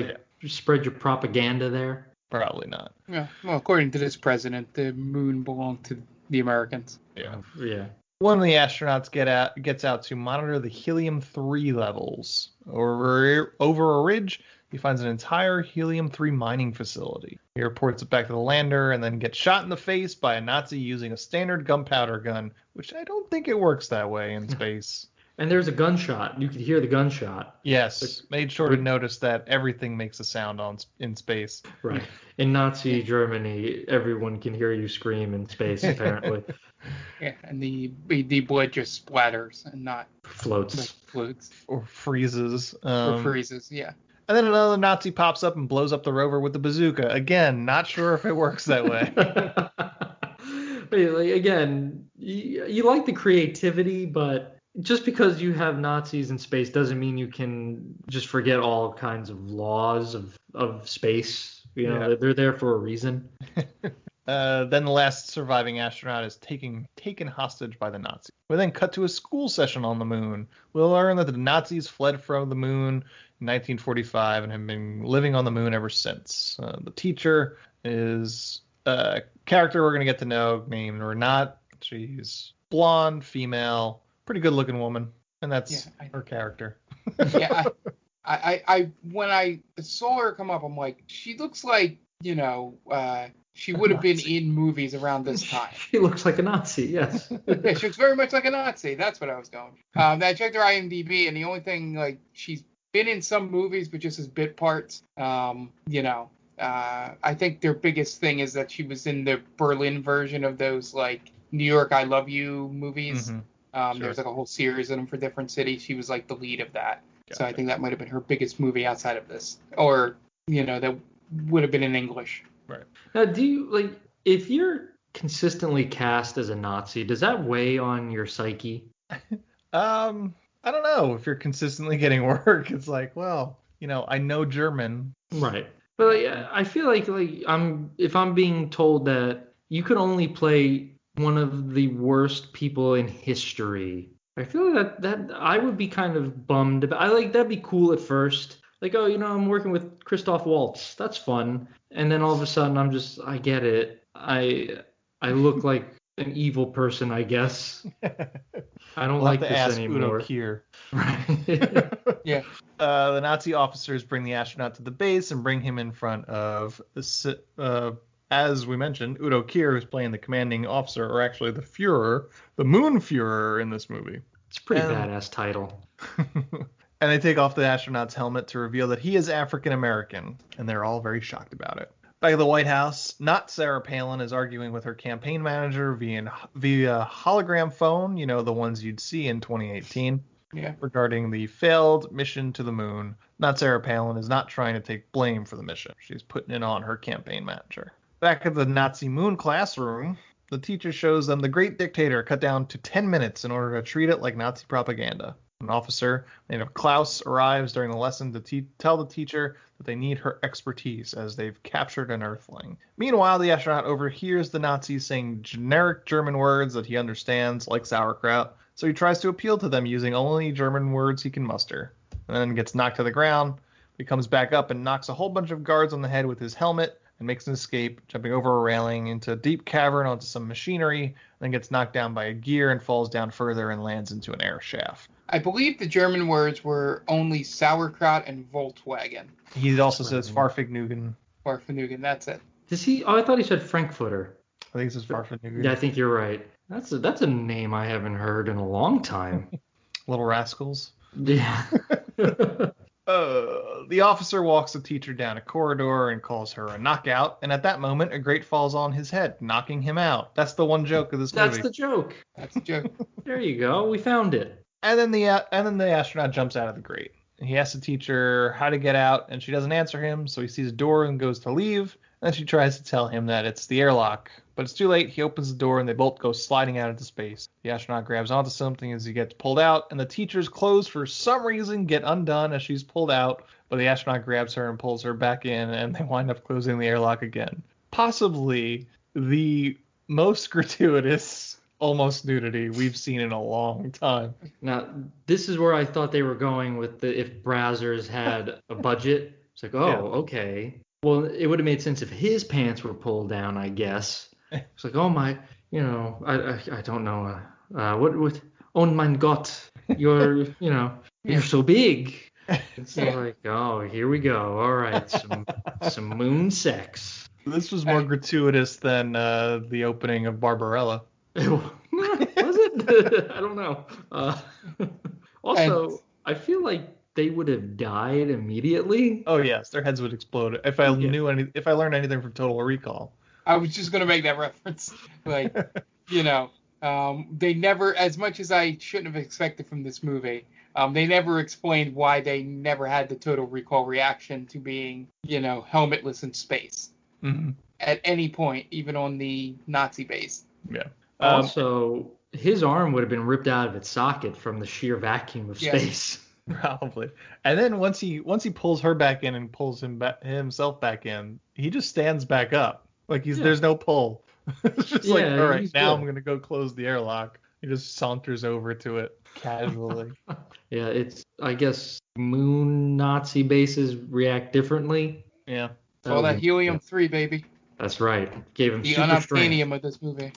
spread your propaganda there. Probably not. Yeah. Well, according to this president, the moon belonged to the Americans. Yeah. Yeah. One of the astronauts gets out to monitor the helium-3 levels. Over a ridge, he finds an entire helium-3 mining facility. He reports it back to the lander and then gets shot in the face by a Nazi using a standard gunpowder gun, which I don't think it works that way in space. And there's a gunshot. You could hear the gunshot. Yes, made sure to notice that everything makes a sound in space. Right. In Nazi Germany, everyone can hear you scream in space, apparently. Yeah, and the blood just splatters and not floats. Or freezes. Or freezes, yeah. And then another Nazi pops up and blows up the rover with the bazooka. Again, not sure if it works that way. Again, you like the creativity, but just because you have Nazis in space doesn't mean you can just forget all kinds of laws of space. They're there for a reason. Then the last surviving astronaut is taken hostage by the Nazis. We then cut to a school session on the moon. We'll learn that the Nazis fled from the moon in 1945 and have been living on the moon ever since. The teacher is a character we're going to get to know named Renat. She's blonde, female, pretty good looking woman, and that's her character. Yeah, I when I saw her come up, I'm like, she looks like, she would have been in movies around this time. She looks like a Nazi, yes. Yeah, she looks very much like a Nazi. That's what I was going. I checked her IMDb, and the only thing, she's been in some movies, but just as bit parts. I think their biggest thing is that she was in the Berlin version of those, New York, I Love You movies. Mm-hmm. Sure. There's a whole series of them for different cities. She was the lead of that. Gotcha. So I think that might have been her biggest movie outside of this. Or, that would have been in English. Right. Now, do you, if you're consistently cast as a Nazi, does that weigh on your psyche? I don't know. If you're consistently getting work, it's I know German. Right. But I feel like if I'm being told that you could only play one of the worst people in history, I feel that I would be kind of bummed. That'd be cool at first. I'm working with Christoph Waltz. That's fun. And then all of a sudden I get it. I look like an evil person, I guess. I don't like this anymore. Udo Kier. Right. Yeah. The Nazi officers bring the astronaut to the base and bring him in front of as we mentioned, Udo Kier, who's playing the commanding officer, or actually the Führer, the Moon Führer in this movie. It's a pretty badass title. And they take off the astronaut's helmet to reveal that he is African American, and they're all very shocked about it. Back at the White House, not Sarah Palin is arguing with her campaign manager via hologram phone, the ones you'd see in 2018, regarding the failed mission to the moon. Not Sarah Palin is not trying to take blame for the mission. She's putting it on her campaign manager. Back at the Nazi moon classroom, the teacher shows them the great dictator cut down to 10 minutes in order to treat it like Nazi propaganda. An officer named Klaus arrives during the lesson to tell the teacher that they need her expertise as they've captured an Earthling. Meanwhile, the astronaut overhears the Nazis saying generic German words that he understands, like sauerkraut, so he tries to appeal to them using only German words he can muster. And then gets knocked to the ground. He comes back up and knocks a whole bunch of guards on the head with his helmet and makes an escape, jumping over a railing into a deep cavern onto some machinery, then gets knocked down by a gear and falls down further and lands into an air shaft. I believe the German words were only sauerkraut and Volkswagen. He also says Farfignugan. Farfignugan, that's it. Does he? Oh, I thought he said Frankfurter. I think it says Farfignugan. Yeah, I think you're right. That's a name I haven't heard in a long time. Little Rascals. Yeah. The officer walks the teacher down a corridor and calls her a knockout, and at that moment, a grate falls on his head, knocking him out. That's the one joke of this movie. That's the joke. That's the joke. There you go. We found it. And then the astronaut jumps out of the grate. He asks the teacher how to get out, and she doesn't answer him, so he sees a door and goes to leave. And then she tries to tell him that it's the airlock, but it's too late. He opens the door, and they both go sliding out into space. The astronaut grabs onto something as he gets pulled out, and the teacher's clothes, for some reason, get undone as she's pulled out, but the astronaut grabs her and pulls her back in, and they wind up closing the airlock again. Possibly the most gratuitous almost nudity we've seen in a long time. Now, this is where I thought they were going with if Brazzers had a budget. It's like, okay. Well, it would have made sense if his pants were pulled down, I guess. It's like, oh my, I don't know. What? Oh mein Gott, you're so big. It's like, oh, here we go. All right, some moon sex. This was more gratuitous than the opening of Barbarella. Was it? I don't know. Also, I feel like they would have died immediately. Oh yes, their heads would explode. If I learned anything from Total Recall. I was just gonna make that reference. Like, they never, as much as I shouldn't have expected from this movie, they never explained why they never had the Total Recall reaction to being, helmetless in space. Mm-hmm. At any point, even on the Nazi base. Yeah. Also, his arm would have been ripped out of its socket from the sheer vacuum of space. Probably. And then once he pulls her back in and pulls himself back in, he just stands back up. Like there's no pull. It's just like, all right, now I'm gonna go close the airlock. He just saunters over to it casually. Yeah, it's, I guess, moon Nazi bases react differently. Yeah. It's all that helium-3, baby. That's right. Gave him the super strength. unobtainium of this movie.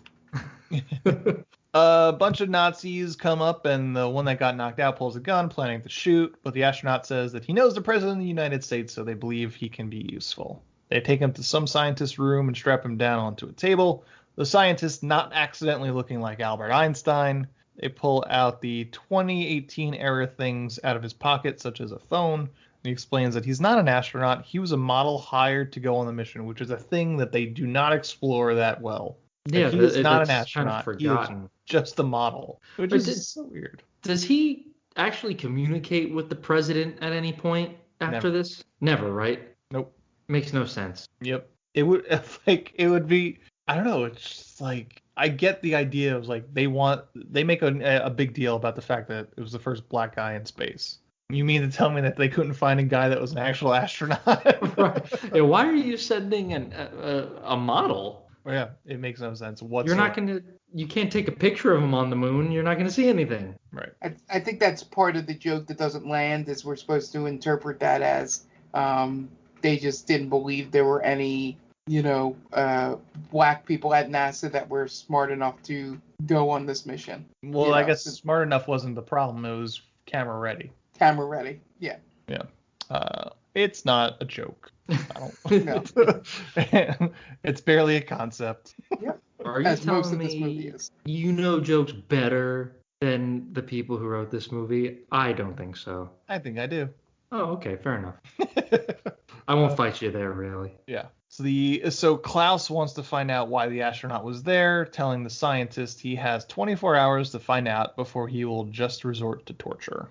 A bunch of Nazis come up, and the one that got knocked out pulls a gun, planning to shoot, but the astronaut says that he knows the President of the United States, so they believe he can be useful. They take him to some scientist's room and strap him down onto a table. The scientist, not accidentally looking like Albert Einstein, they pull out the 2018 era things out of his pocket, such as a phone. And he explains that he's not an astronaut. He was a model hired to go on the mission, which is a thing that they do not explore that well. Yeah, he is not an astronaut. Kind of he forgotten. is just a model, which is so weird. Does he actually communicate with the president at any point after this? Never, right? Nope. Makes no sense. Yep. It would be, I don't know, it's just like, I get the idea of like they make a big deal about the fact that it was the first black guy in space. You mean to tell me that they couldn't find a guy that was an actual astronaut? Right. Yeah, why are you sending a model? Well, yeah, it makes no sense whatsoever. You can't take a picture of him on the moon. You're not going to see anything. Right. I think that's part of the joke that doesn't land, is we're supposed to interpret that as they just didn't believe there were any, black people at NASA that were smart enough to go on this mission. Well, I guess smart enough wasn't the problem. It was camera ready. Camera ready, yeah. Yeah. It's not a joke. I don't. No. It's barely a concept. Yeah. Are you telling me you know jokes better than the people who wrote this movie? I don't think so. I think I do. Oh, okay, fair enough. I won't fight you there, really. Yeah. So Klaus wants to find out why the astronaut was there, telling the scientist he has 24 hours to find out before he will just resort to torture.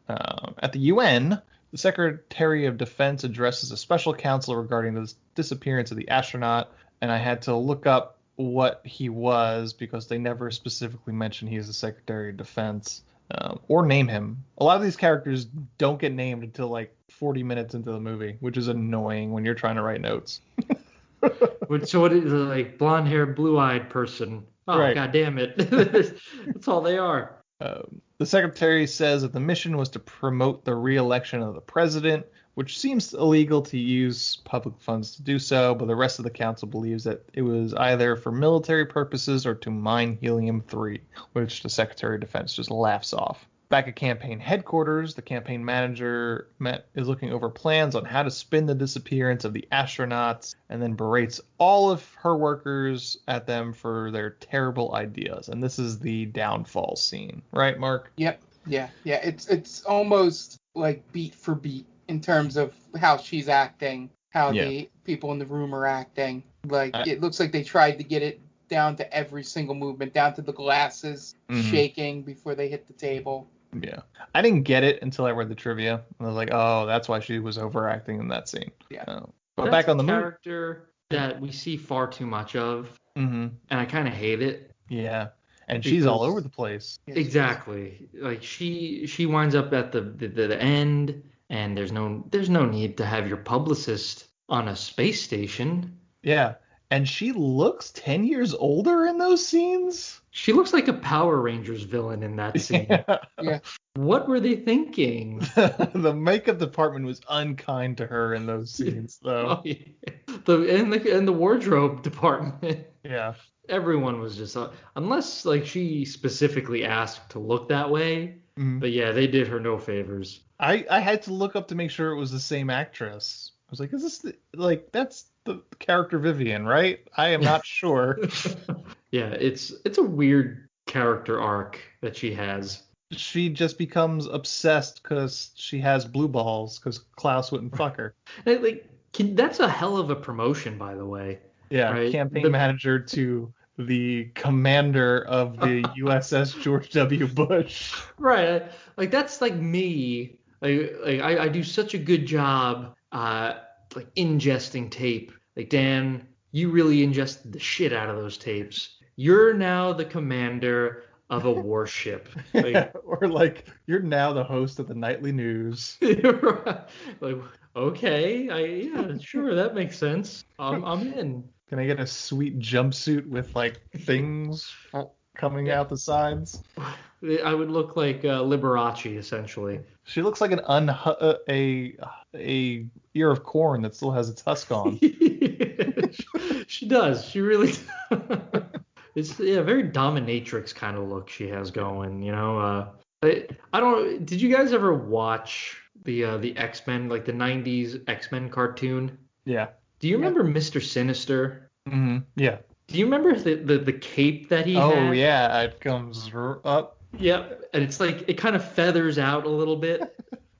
At the UN, the Secretary of Defense addresses a special council regarding the disappearance of the astronaut, and I had to look up what he was because they never specifically mention he is the Secretary of Defense or name him. A lot of these characters don't get named until like 40 minutes into the movie, which is annoying when you're trying to write notes. So what is it, like blonde-haired, blue-eyed person? Oh, right. God damn it. That's all they are. The secretary says that the mission was to promote the re-election of the president, which seems illegal to use public funds to do so, but the rest of the council believes that it was either for military purposes or to mine helium-3, which the Secretary of Defense just laughs off. Back at campaign headquarters, the campaign manager is looking over plans on how to spin the disappearance of the astronauts and then berates all of her workers at them for their terrible ideas. And this is the downfall scene, right, Mark? Yep. Yeah. It's almost like beat for beat in terms of how she's acting, how the people in the room are acting. Like, it looks like they tried to get it down to every single movement, down to the glasses shaking before they hit the table. Yeah. I didn't get it until I read the trivia. I was like, oh, that's why she was overacting in that scene. Yeah. But that's back on the character that we see far too much of, and I kind of hate it. Yeah. And she's all over the place. Exactly. Like she winds up at the end, and there's no need to have your publicist on a space station. Yeah. And she looks 10 years older in those scenes. She looks like a Power Rangers villain in that scene. Yeah. What were they thinking? The makeup department was unkind to her in those scenes, though. Oh, yeah. And the wardrobe department. Yeah. Everyone was just unless like she specifically asked to look that way. But yeah, they did her no favors. I had to look up to make sure it was the same actress. I was like, is this that's the character Vivian, right? I am not sure. Yeah, it's a weird character arc that she has. She just becomes obsessed because she has blue balls because Klaus wouldn't fuck her. That's a hell of a promotion, by the way. Yeah, right? Campaign manager to the commander of the USS George W. Bush. Right, like that's like me. I do such a good job, like ingesting tape. Like, Dan, you really ingested the shit out of those tapes. You're now the commander of a warship. Or like, you're now the host of the nightly news. Like, okay, yeah, sure, that makes sense. I'm in. Can I get a sweet jumpsuit with like things coming out the sides? I would look like Liberace, essentially. She looks like a ear of corn that still has its husk on. She does. She really does. It's very dominatrix kind of look she has going, you know. I don't. Did you guys ever watch the X-Men, like the 90s X-Men cartoon? Yeah. Do you remember Mr. Sinister? Mm-hmm. Yeah. Do you remember the cape that he had? Oh yeah, it comes up. Yeah, and it's like it kind of feathers out a little bit.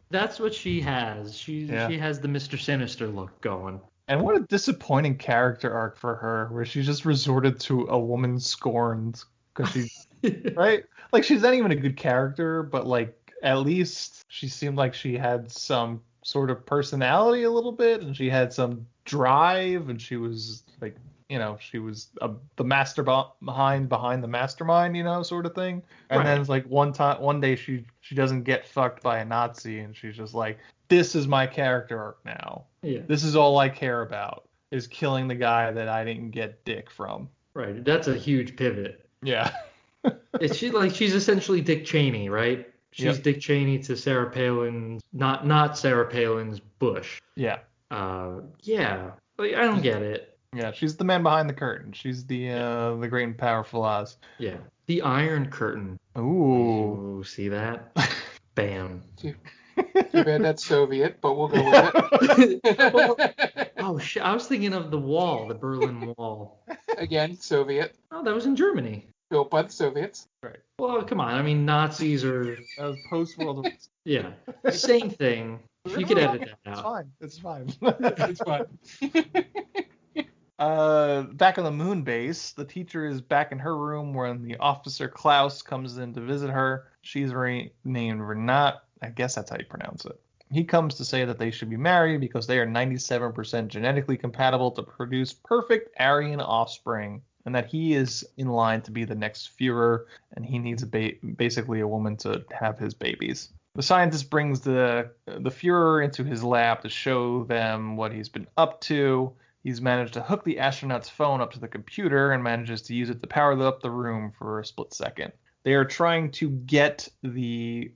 That's what she has. She has the Mr. Sinister look going. And what a disappointing character arc for her, where she just resorted to a woman scorned because she's right. Like she's not even a good character, but like at least she seemed like she had some sort of personality a little bit, and she had some drive, and she was like, you know, she was the mastermind behind the mastermind, you know, sort of thing. And then it's like one day she doesn't get fucked by a Nazi, and she's just like, this is my character arc now. Yeah. This is all I care about, is killing the guy that I didn't get dick from. Right. That's a huge pivot. Yeah. She's essentially Dick Cheney, right? She's Dick Cheney to Sarah Palin's, not Sarah Palin's Bush. Yeah. Yeah. Like, I don't get it. Yeah, she's the man behind the curtain. She's the great and powerful Oz. Yeah. The Iron Curtain. Ooh. See that? Bam. Too bad that's Soviet, but we'll go with it. Oh shit! I was thinking of the wall, the Berlin Wall. Again, Soviet. Oh, that was in Germany. Built by the Soviets. Right. Well, come on. I mean, Nazis are... That was post-World War II. Yeah. Same thing. You could edit that It's out. fine. It's fine. It's fun. Back on the moon base, the teacher is back in her room when the officer Klaus comes in to visit her. She's named Renat. I guess that's how you pronounce it. He comes to say that they should be married because they are 97% genetically compatible to produce perfect Aryan offspring, and that he is in line to be the next Führer, and he needs basically a woman to have his babies. The scientist brings the Führer into his lab to show them what he's been up to. He's managed to hook the astronaut's phone up to the computer and manages to use it to power up the room for a split second. They are trying to get the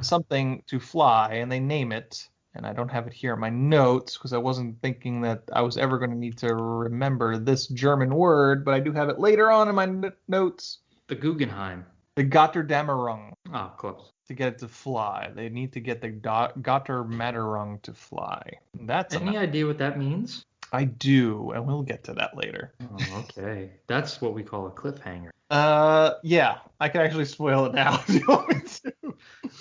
something to fly, and they name it. And I don't have it here in my notes because I wasn't thinking that I was ever going to need to remember this German word, but I do have it later on in my notes. The Guggenheim. The Götterdämmerung. Oh, close. To get it to fly. They need to get the Götterdämmerung to fly. That's Any idea what that means? I do, and we'll get to that later. Oh, okay. That's what we call a cliffhanger. Yeah, I can actually spoil it now if you want me to.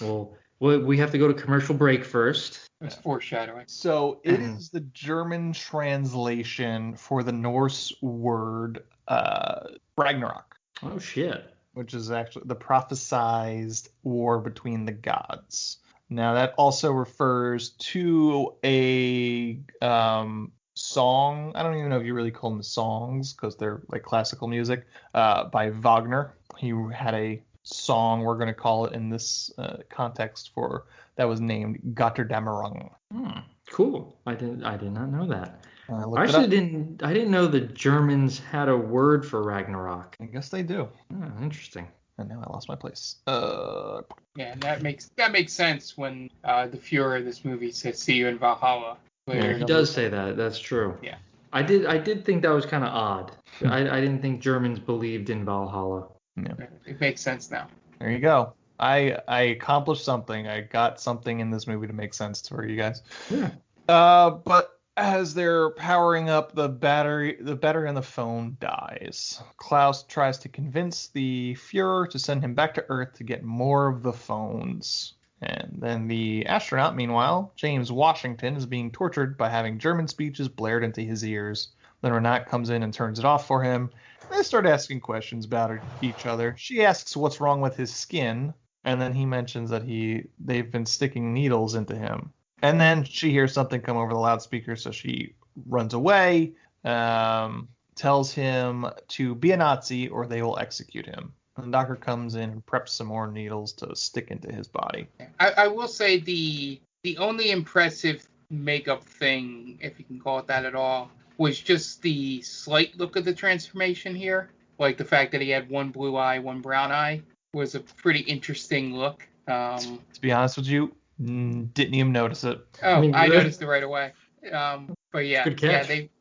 Well, we have to go to commercial break first. It's foreshadowing. So it is the German translation for the Norse word Ragnarok. Oh, shit. Which is actually the prophesized war between the gods. Now that also refers to a song. I don't even know if you really call them songs because they're like classical music by Wagner. He had a song, we're going to call it in this context, for that was named Götterdämmerung. Cool. I did not know that. I actually didn't know the Germans had a word for Ragnarok. I guess they do. Oh, interesting. And now I lost my place. Yeah, and that makes sense when the Führer of this movie says "See you in Valhalla." Yeah, he does say that. That's true. Yeah. I did think that was kind of odd. I didn't think Germans believed in Valhalla. Yeah. It makes sense now. There you go. I accomplished something. I got something in this movie to make sense for you guys. Yeah. But as they're powering up, the battery on the phone dies. Klaus tries to convince the Führer to send him back to Earth to get more of the phones. And then the astronaut, meanwhile, James Washington, is being tortured by having German speeches blared into his ears. Then Renat comes in and turns it off for him. They start asking questions about each other. She asks what's wrong with his skin, and then he mentions that they've been sticking needles into him. And then she hears something come over the loudspeaker, so she runs away, tells him to be a Nazi or they will execute him. And the doctor comes in and preps some more needles to stick into his body. I will say the only impressive makeup thing, if you can call it that at all, was just the slight look of the transformation here. Like the fact that he had one blue eye, one brown eye was a pretty interesting look. To be honest with you, didn't even notice it. Oh, I noticed it right away. But yeah,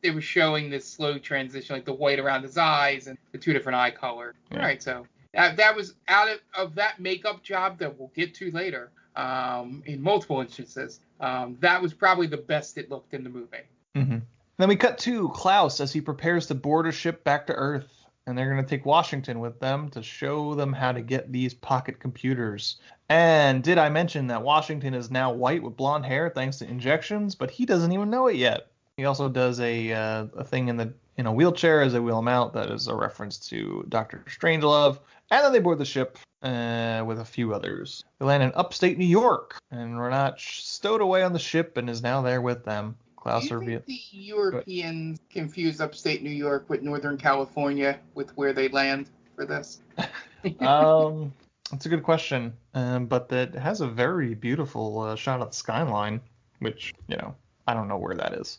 they were showing this slow transition, like the white around his eyes and the two different eye colors. Yeah. All right, so that was out of that makeup job that we'll get to later in multiple instances. That was probably the best it looked in the movie. Mm-hmm. Then we cut to Klaus as he prepares to board a ship back to Earth, and they're going to take Washington with them to show them how to get these pocket computers. And did I mention that Washington is now white with blonde hair thanks to injections, but he doesn't even know it yet. He also does a thing in a wheelchair as they wheel him out that is a reference to Dr. Strangelove. And then they board the ship with a few others. They land in upstate New York, and Renat stowed away on the ship and is now there with them. Klaus Do you think the Europeans confuse upstate New York with Northern California with where they land for this? That's a good question. But that has a very beautiful shot of the skyline, which, I don't know where that is.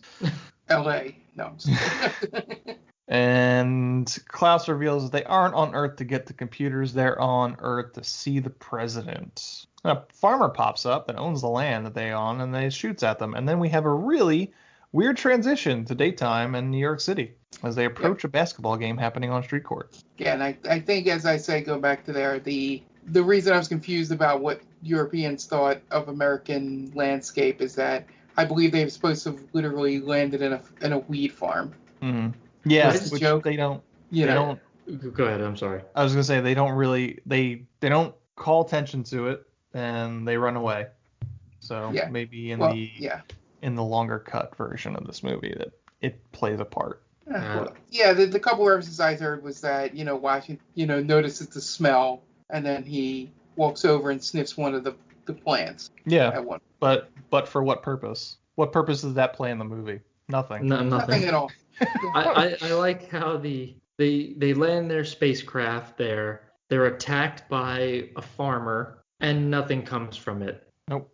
L.A. No, I'm just kidding. And Klaus reveals that they aren't on Earth to get the computers. They're on Earth to see the president. A farmer pops up that owns the land that they own, and they shoots at them. And then we have a really weird transition to daytime in New York City as they approach a basketball game happening on street court. Yeah, and I think, as I say, go back to there, the reason I was confused about what Europeans thought of American landscape is that I believe they were supposed to have literally landed in a weed farm. Mm-hmm. Yeah, which joke. They don't. Go ahead. I'm sorry. I was gonna say they don't really. They don't call attention to it, and they run away. So Yeah. maybe in Well, the yeah. in the longer cut version of this movie that it plays a part. Well, yeah, the couple references I heard was that, Washington, notices the smell, and then he walks over and sniffs one of the plants. Yeah, At one. but for what purpose? What purpose does that play in the movie? Nothing. No, Nothing at all. I like how they land their spacecraft there. They're attacked by a farmer, and nothing comes from it. Nope.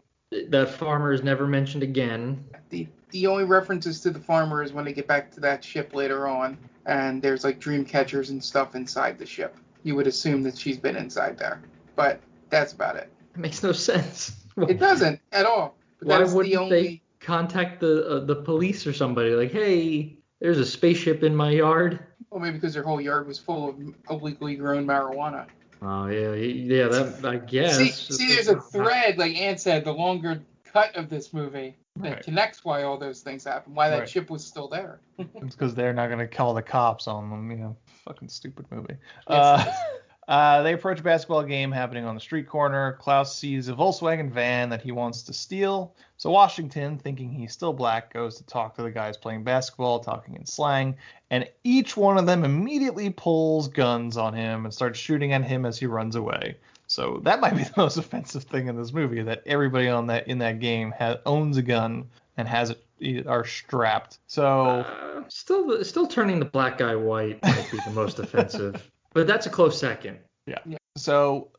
That farmer is never mentioned again. The only references to the farmer is when they get back to that ship later on, and there's like dream catchers and stuff inside the ship. You would assume that she's been inside there, but that's about it. It makes no sense. It doesn't at all. But Why wouldn't they contact the police or somebody? Like, hey, there's a spaceship in my yard. Well, maybe because their whole yard was full of illegally grown marijuana. Oh yeah, that I guess. See, there's a thread, like Ann said, the longer cut of this movie that connects why all those things happened, why that ship was still there. It's because they're not going to call the cops on them, fucking stupid movie. Yes, They approach a basketball game happening on the street corner. Klaus sees a Volkswagen van that he wants to steal. So Washington, thinking he's still black, goes to talk to the guys playing basketball, talking in slang, and each one of them immediately pulls guns on him and starts shooting at him as he runs away. So that might be the most offensive thing in this movie, that everybody in that game owns a gun and are strapped. So still turning the black guy white might be the most offensive. But that's a close second. Yeah. So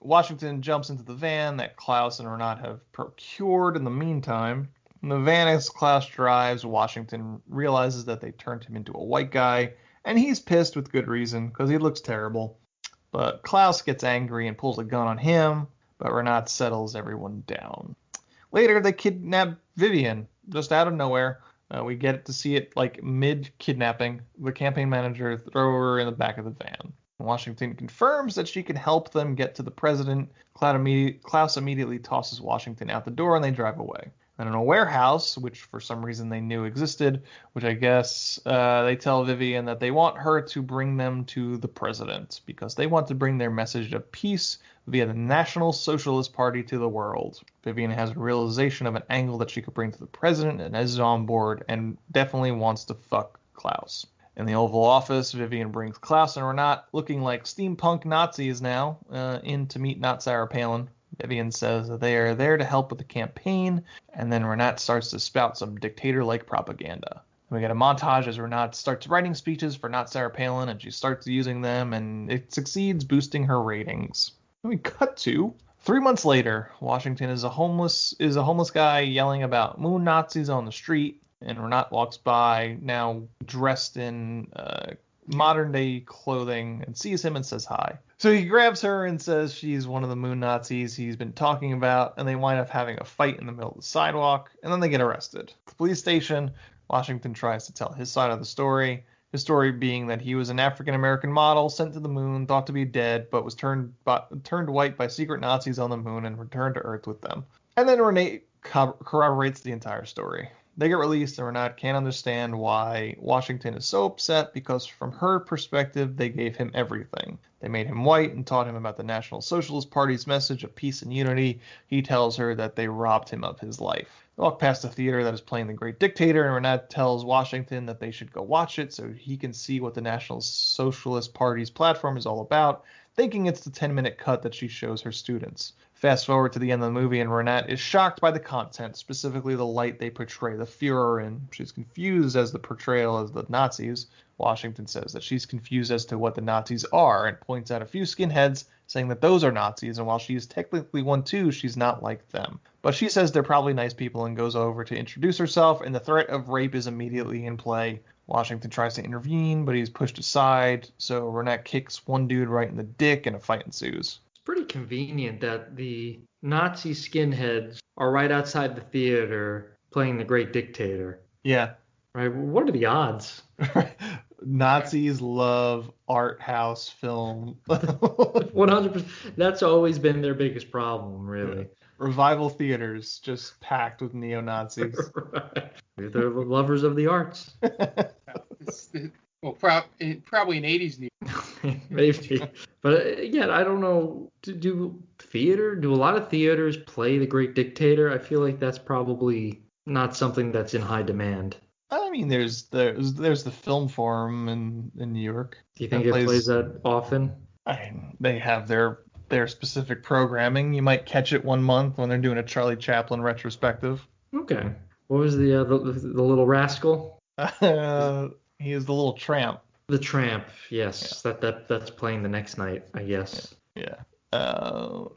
Washington jumps into the van that Klaus and Renat have procured in the meantime. In the van, as Klaus drives, Washington realizes that they turned him into a white guy, and he's pissed with good reason because he looks terrible. But Klaus gets angry and pulls a gun on him, but Renat settles everyone down. Later, they kidnap Vivian, just out of nowhere. We get to see it like mid-kidnapping. The campaign manager throw her in the back of the van. Washington confirms that she can help them get to the president. Klaus immediately tosses Washington out the door and they drive away. And in a warehouse, which for some reason they knew existed, which I guess they tell Vivian that they want her to bring them to the president because they want to bring their message of peace via the National Socialist Party to the world. Vivian has a realization of an angle that she could bring to the president and is on board and definitely wants to fuck Klaus. In the Oval Office, Vivian brings Klaus and Renat, looking like steampunk Nazis now, in to meet not Sarah Palin. Vivian says that they are there to help with the campaign, and then Renat starts to spout some dictator-like propaganda. We get a montage as Renat starts writing speeches for not Sarah Palin, and she starts using them, and it succeeds boosting her ratings. Then we cut to 3 months later. Washington is a homeless guy yelling about moon Nazis on the street, and Renat walks by, now dressed in modern day clothing, and sees him and says hi. So he grabs her and says she's one of the moon Nazis he's been talking about, and they wind up having a fight in the middle of the sidewalk, and then they get arrested. At the police station, Washington tries to tell his side of the story. His story being that he was an African-American model sent to the moon, thought to be dead, but was turned white by secret Nazis on the moon and returned to Earth with them. And then Renee corroborates the entire story. They get released, and Renat can't understand why Washington is so upset because from her perspective, they gave him everything. They made him white and taught him about the National Socialist Party's message of peace and unity. He tells her that they robbed him of his life. They walk past a theater that is playing The Great Dictator, and Renat tells Washington that they should go watch it so he can see what the National Socialist Party's platform is all about, thinking it's the 10-minute cut that she shows her students. Fast forward to the end of the movie, and Renat is shocked by the content, specifically the light they portray the Fuhrer in. She's confused as the portrayal of the Nazis. Washington says that she's confused as to what the Nazis are and points out a few skinheads, saying that those are Nazis, and while she is technically one too, she's not like them. But she says they're probably nice people and goes over to introduce herself, and the threat of rape is immediately in play. Washington tries to intervene, but he's pushed aside, so Renat kicks one dude right in the dick and a fight ensues. Pretty convenient that the Nazi skinheads are right outside the theater playing The Great Dictator. Yeah. Right. What are the odds? Nazis love art house film. 100%. That's always been their biggest problem, really. Revival theaters just packed with neo-Nazis. Right. They're lovers of the arts. Well, probably an 80s New York. Maybe. But again, I don't know. Do a lot of theaters play The Great Dictator? I feel like that's probably not something that's in high demand. I mean, there's the film forum in New York. Do you think it plays that often? They have their specific programming. You might catch it one month when they're doing a Charlie Chaplin retrospective. Okay. What was the little rascal? He is the little tramp. The Tramp, yes. Yeah. That's playing the next night, I guess. Yeah.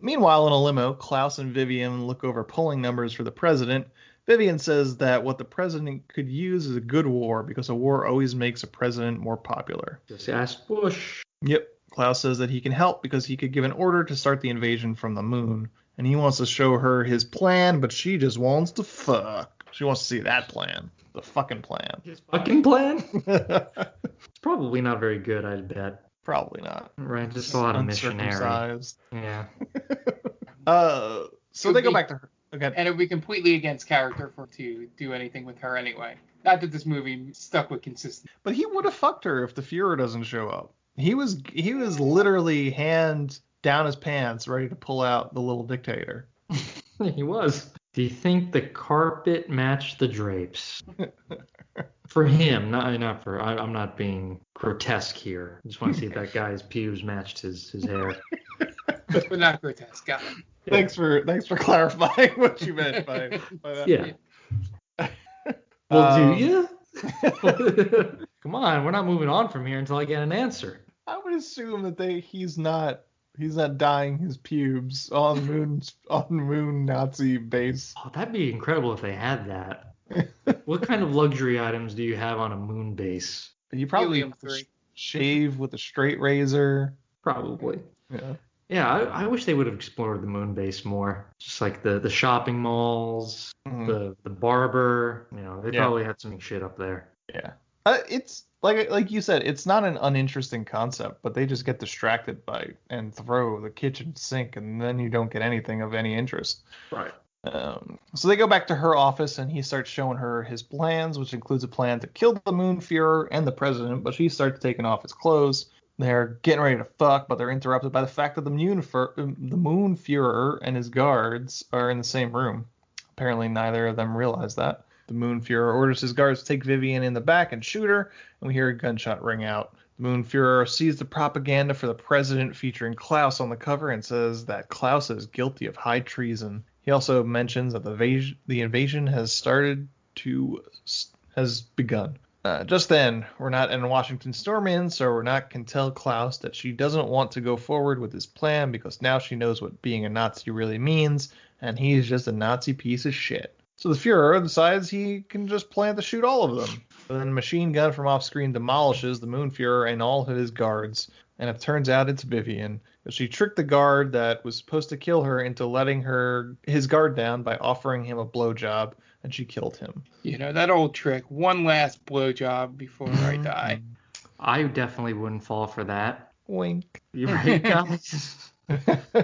Meanwhile, in a limo, Klaus and Vivian look over polling numbers for the president. Vivian says that what the president could use is a good war because a war always makes a president more popular. Just ask Bush. Yep. Klaus says that he can help because he could give an order to start the invasion from the moon. And he wants to show her his plan, but she just wants to fuck. She wants to see that plan. The fucking plan. His fucking plan? It's probably not very good, I'd bet. Probably not. Right, just a lot of missionary. Yeah. So they go back to her. Okay. And it would be completely against character for to do anything with her anyway. Not that this movie stuck with consistency. But he would have fucked her if the Fuhrer doesn't show up. He was literally hand down his pants, ready to pull out the little dictator. He was. Do you think the carpet matched the drapes? For him, not for. I'm not being grotesque here. I just want to see if that guy's pubes matched his hair. But not grotesque. Got it. Thanks for clarifying what you meant by that. Yeah. Well, do you? Come on, we're not moving on from here until I get an answer. I would assume that he's not dyeing his pubes on moon Nazi base. Oh, that'd be incredible if they had that. What kind of luxury items do you have on a moon base? You probably shave with a straight razor. Probably. Yeah. Yeah, I wish they would have explored the moon base more. Just like the shopping malls, the barber. They probably had some shit up there. Yeah. It's like you said, it's not an uninteresting concept, but they just get distracted by and throw the kitchen sink, and then you don't get anything of any interest. Right. So they go back to her office, and he starts showing her his plans, which includes a plan to kill the Moon Führer and the president, but she starts taking off his clothes. They're getting ready to fuck, but they're interrupted by the fact that the Moon Führer and his guards are in the same room. Apparently, neither of them realize that. The Moon Führer orders his guards to take Vivian in the back and shoot her, and we hear a gunshot ring out. The Moon Führer sees the propaganda for the president featuring Klaus on the cover and says that Klaus is guilty of high treason. He also mentions that the invasion has begun. Just then, we're not in Washington storm in, so Renat can tell Klaus that she doesn't want to go forward with his plan because now she knows what being a Nazi really means, and he's just a Nazi piece of shit. So the Führer decides he can just plan to shoot all of them. But then a machine gun from off-screen demolishes the Moon Führer and all of his guards, and it turns out it's Vivian. She tricked the guard that was supposed to kill her into letting his guard down by offering him a blowjob, and she killed him. That old trick. One last blowjob before I die. I definitely wouldn't fall for that. Wink. You're right, guys.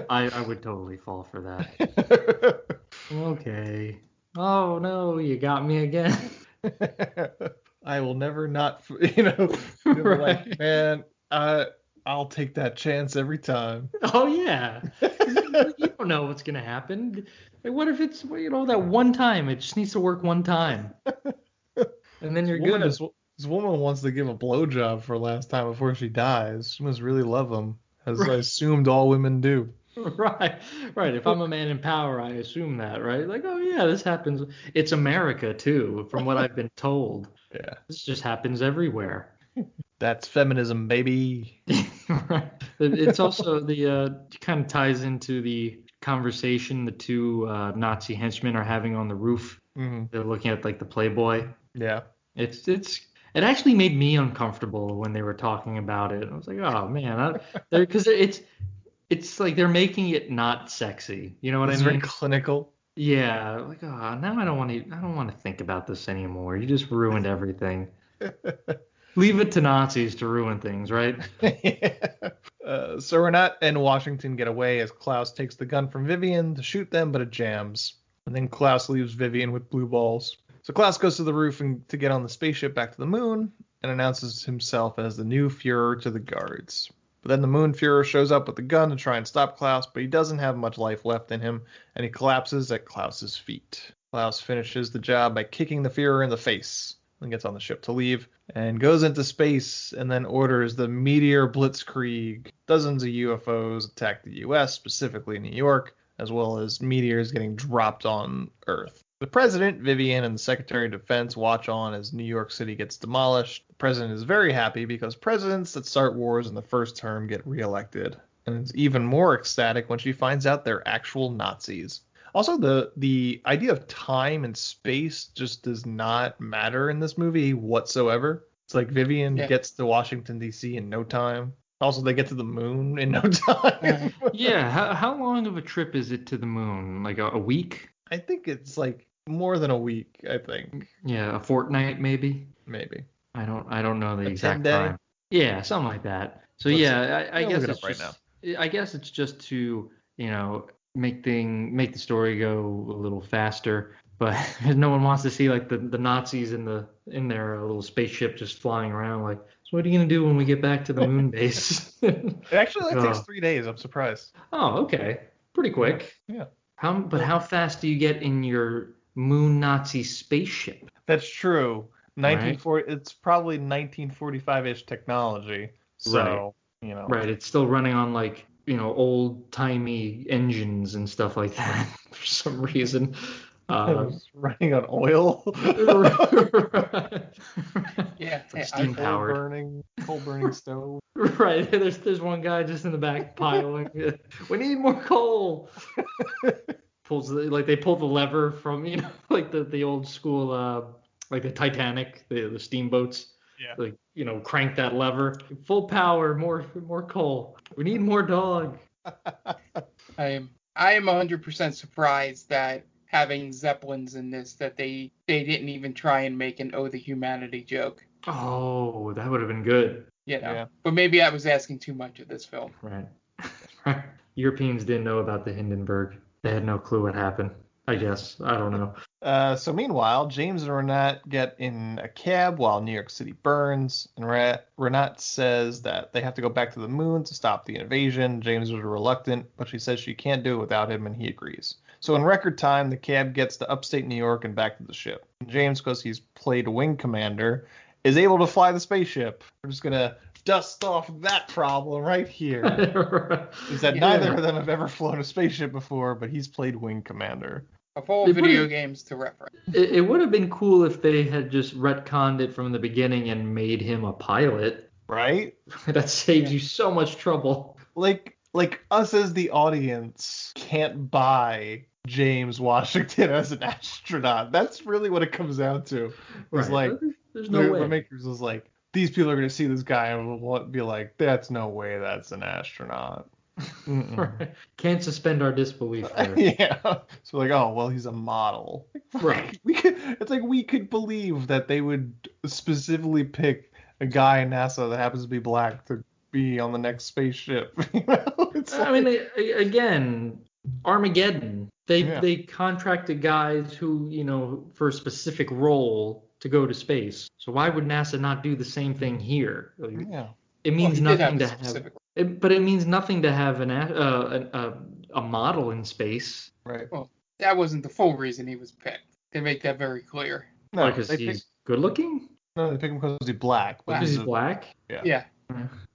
I would totally fall for that. Okay. Oh, no, you got me again. I will never not, right. Like, man, I'll take that chance every time. Oh, yeah. You don't know what's going to happen. Like, what if it's, that one time? It just needs to work one time. And then you're good. This woman wants to give a blowjob for last time before she dies. She must really love him, as I assumed all women do. Right. If I'm a man in power, I assume that, right? Like, oh, yeah, this happens. It's America, too, from what I've been told. Yeah. This just happens everywhere. That's feminism, baby. Right. It's also it kind of ties into the conversation the two Nazi henchmen are having on the roof. Mm-hmm. They're looking at like the Playboy. Yeah. It actually made me uncomfortable when they were talking about it. I was like, oh man, because it's like they're making it not sexy. You know what I mean? It's very clinical. Yeah. Like, now I don't want to think about this anymore. You just ruined everything. Leave it to Nazis to ruin things, right? So Renat and Washington get away as Klaus takes the gun from Vivian to shoot them, but it jams. And then Klaus leaves Vivian with blue balls. So Klaus goes to the roof to get on the spaceship back to the moon, and announces himself as the new Fuhrer to the guards. But then the Moon Fuhrer shows up with a gun to try and stop Klaus, but he doesn't have much life left in him, and he collapses at Klaus's feet. Klaus finishes the job by kicking the Fuhrer in the face and gets on the ship to leave, and goes into space and then orders the Meteor Blitzkrieg. Dozens of UFOs attack the U.S., specifically New York, as well as meteors getting dropped on Earth. The President, Vivian, and the Secretary of Defense watch on as New York City gets demolished. The President is very happy because presidents that start wars in the first term get reelected, and is even more ecstatic when she finds out they're actual Nazis. Also, the idea of time and space just does not matter in this movie whatsoever. It's like Vivian gets to Washington, D.C. in no time. Also, they get to the moon in no time. Yeah, how long of a trip is it to the moon? Like a week? I think it's like more than a week, I think. Yeah, a fortnight maybe? Maybe. I don't know the exact 10-day? time. Yeah, something like that. So I guess it's just, I guess it's just to, make the story go a little faster, but no one wants to see like the Nazis in their little spaceship just flying around. Like, so what are you gonna do when we get back to the moon base? It actually only takes 3 days. I'm surprised. Oh, okay, pretty quick. Yeah. How fast do you get in your moon Nazi spaceship? That's true. 1940. Right. It's probably 1945-ish technology. So right. Right. It's still running on like old timey engines and stuff like that for some reason. Running on oil. Yeah, steam powered. Coal burning stove. Right. There's one guy just in the back piling. We need more coal. They pull the lever from like the old school like the Titanic, the steamboats. Yeah. Like crank that lever. Full power, more coal. We need more dog. I am 100% surprised that having Zeppelins in this, that they didn't even try and make an "Oh, the Humanity" joke. Oh, that would have been good. Yeah. But maybe I was asking too much of this film. Right. Europeans didn't know about the Hindenburg. They had no clue what happened. I guess. I don't know. So meanwhile, James and Renat get in a cab while New York City burns, and Renat says that they have to go back to the moon to stop the invasion. James is reluctant, but she says she can't do it without him, and he agrees. So in record time, the cab gets to upstate New York and back to the ship. James, because he's played wing commander, is able to fly the spaceship. We're just going to dust off that problem right here. Is that neither of them have ever flown a spaceship before, but he's played wing commander. Of all video games to reference. It would have been cool if they had just retconned it from the beginning and made him a pilot. Right? That saves you so much trouble. Like us as the audience can't buy James Washington as an astronaut. That's really what it comes down to. It's like there's no way. The makers was like, these people are going to see this guy and will be like, that's no way that's an astronaut. Right. Can't suspend our disbelief there. Yeah. So like, oh well, he's a model. Right. We could believe that they would specifically pick a guy in NASA that happens to be black to be on the next spaceship. Again, Armageddon. They contracted guys who for a specific role to go to space. So why would NASA not do the same thing here? It means nothing to have. But it means nothing to have a model in space. Right. Well, that wasn't the full reason he was picked. They make that very clear. No, because he's good looking? No, they pick him because he's black. Because he's black? Yeah.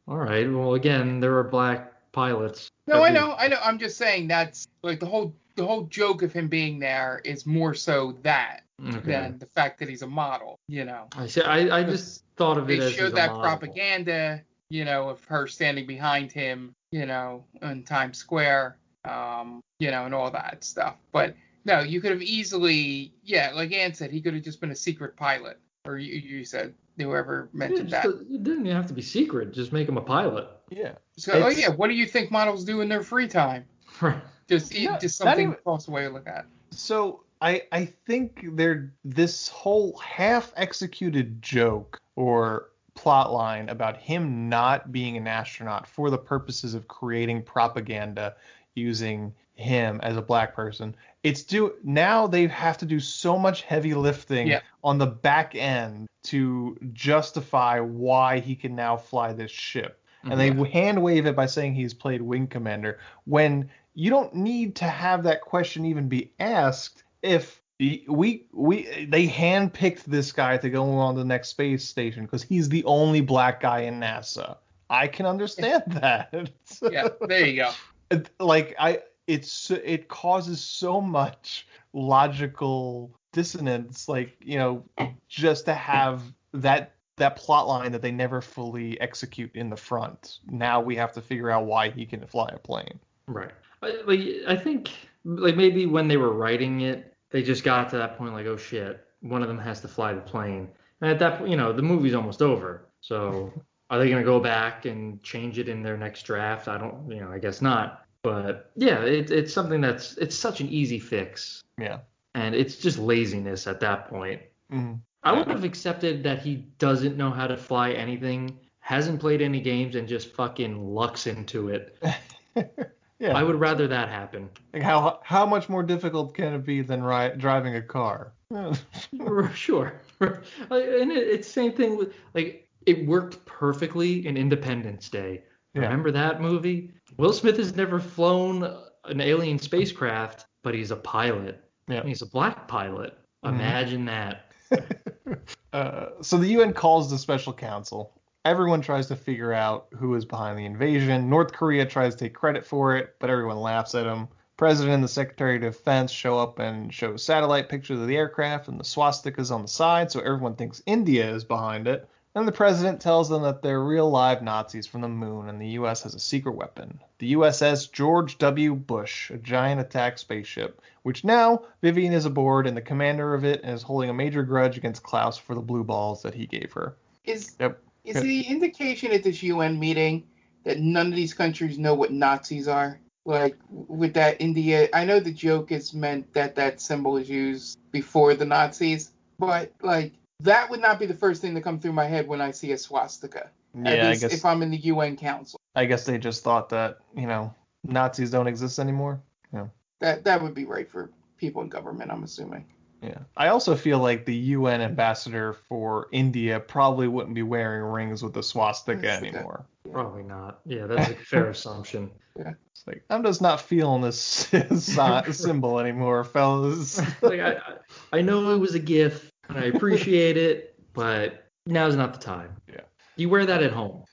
All right. Well, again, there are black pilots. No, I know. I'm just saying that's like the whole joke of him being there is more so that than the fact that he's a model. I see. I just thought of it as they showed that propaganda. Of her standing behind him, in Times Square, and all that stuff. But no, you could have easily, like Ann said, he could have just been a secret pilot. Or you said, whoever mentioned that. It didn't have to be secret. Just make him a pilot. Yeah. So, what do you think models do in their free time? Right. Just something across the way to look at. So I think this whole half-executed joke or plot line about him not being an astronaut for the purposes of creating propaganda using him as a black person. Now they have to do so much heavy lifting on the back end to justify why he can now fly this ship. And they hand wave it by saying he's played wing commander, when you don't need to have that question even be asked if they handpicked this guy to go on the next space station because he's the only black guy in NASA. I can understand that. Yeah, there you go. Like it causes so much logical dissonance, like, you know, just to have that plot line that they never fully execute in the front. Now we have to figure out why he can fly a plane. Right. I think like maybe when they were writing it, they just got to that point like, oh shit, one of them has to fly the plane. And at that point, you know, the movie's almost over. So are they going to go back and change it in their next draft? I guess not. But yeah, it's something it's such an easy fix. Yeah. And it's just laziness at that point. Mm-hmm. I would have accepted that he doesn't know how to fly anything, hasn't played any games, and just fucking lucks into it. Yeah. I would rather that happen. Like how much more difficult can it be than driving a car? Sure. And it's the same thing with, like, it worked perfectly in Independence Day. Yeah. Remember that movie? Will Smith has never flown an alien spacecraft, but he's a pilot. Yeah. And he's a black pilot. Imagine that. So the UN calls the special counsel. Everyone tries to figure out who is behind the invasion. North Korea tries to take credit for it, but everyone laughs at him. President and the Secretary of Defense show up and show satellite pictures of the aircraft and the swastikas on the side, so everyone thinks India is behind it. And the president tells them that they're real live Nazis from the moon and the U.S. has a secret weapon. The USS George W. Bush, a giant attack spaceship, which now Vivian is aboard and the commander of it is holding a major grudge against Klaus for the blue balls that he gave her. Is the indication at this UN meeting that none of these countries know what Nazis are? Like, with that India, I know the joke is meant that symbol is used before the Nazis, but, like, that would not be the first thing to come through my head when I see a swastika. Yeah, at least I guess if I'm in the UN Council. I guess they just thought that, you know, Nazis don't exist anymore. Yeah. That would be right for people in government, I'm assuming. Yeah. I also feel like the UN ambassador for India probably wouldn't be wearing rings with the swastika anymore. Probably not. Yeah, that's a fair assumption. Yeah. It's like, I'm just not feeling this symbol anymore, fellas. Like, I know it was a gift, and I appreciate it, but now's not the time. Yeah. You wear that at home.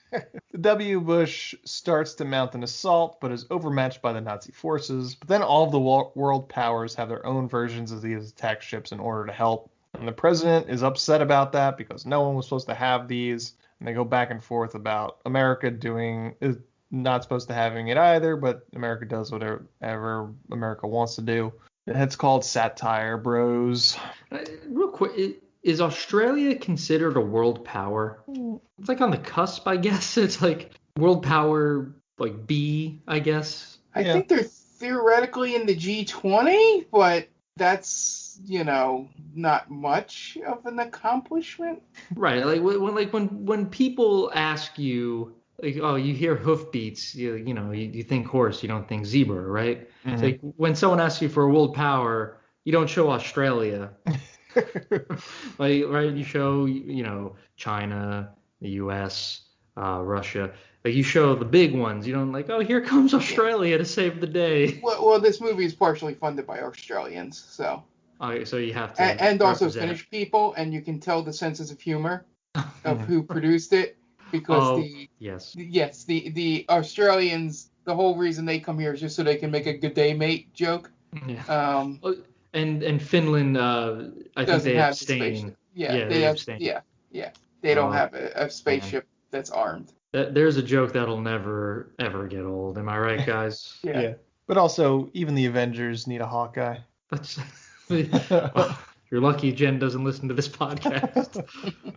The W. Bush starts to mount an assault, but is overmatched by the Nazi forces. But then all of the world powers have their own versions of these attack ships in order to help. And the president is upset about that because no one was supposed to have these. And they go back and forth about America is not supposed to having it either, but America does whatever America wants to do. It's called satire, bros. Real quick, is Australia considered a world power? It's like on the cusp, I guess. It's like world power, like B, I guess. I think they're theoretically in the G20, but that's, you know, not much of an accomplishment. Right. Like when people ask you, like, oh, you hear hoofbeats, you think horse, you don't think zebra, right? Mm-hmm. It's like when someone asks you for a world power, you don't show Australia. Like, right, you show, China, the US, Russia. Like, you show the big ones. You don't like, oh, here comes Australia to save the day. Well, this movie is partially funded by Australians, so. So you have to. And also Finnish people, and you can tell the senses of humor of who produced it, because the Australians, the whole reason they come here is just so they can make a good day mate joke. Yeah. And Finland, I think they abstain. They abstain. Yeah. They don't have a spaceship that's armed. There's a joke that'll never, ever get old. Am I right, guys? Yeah. But also, even the Avengers need a Hawkeye. You're lucky Jen doesn't listen to this podcast.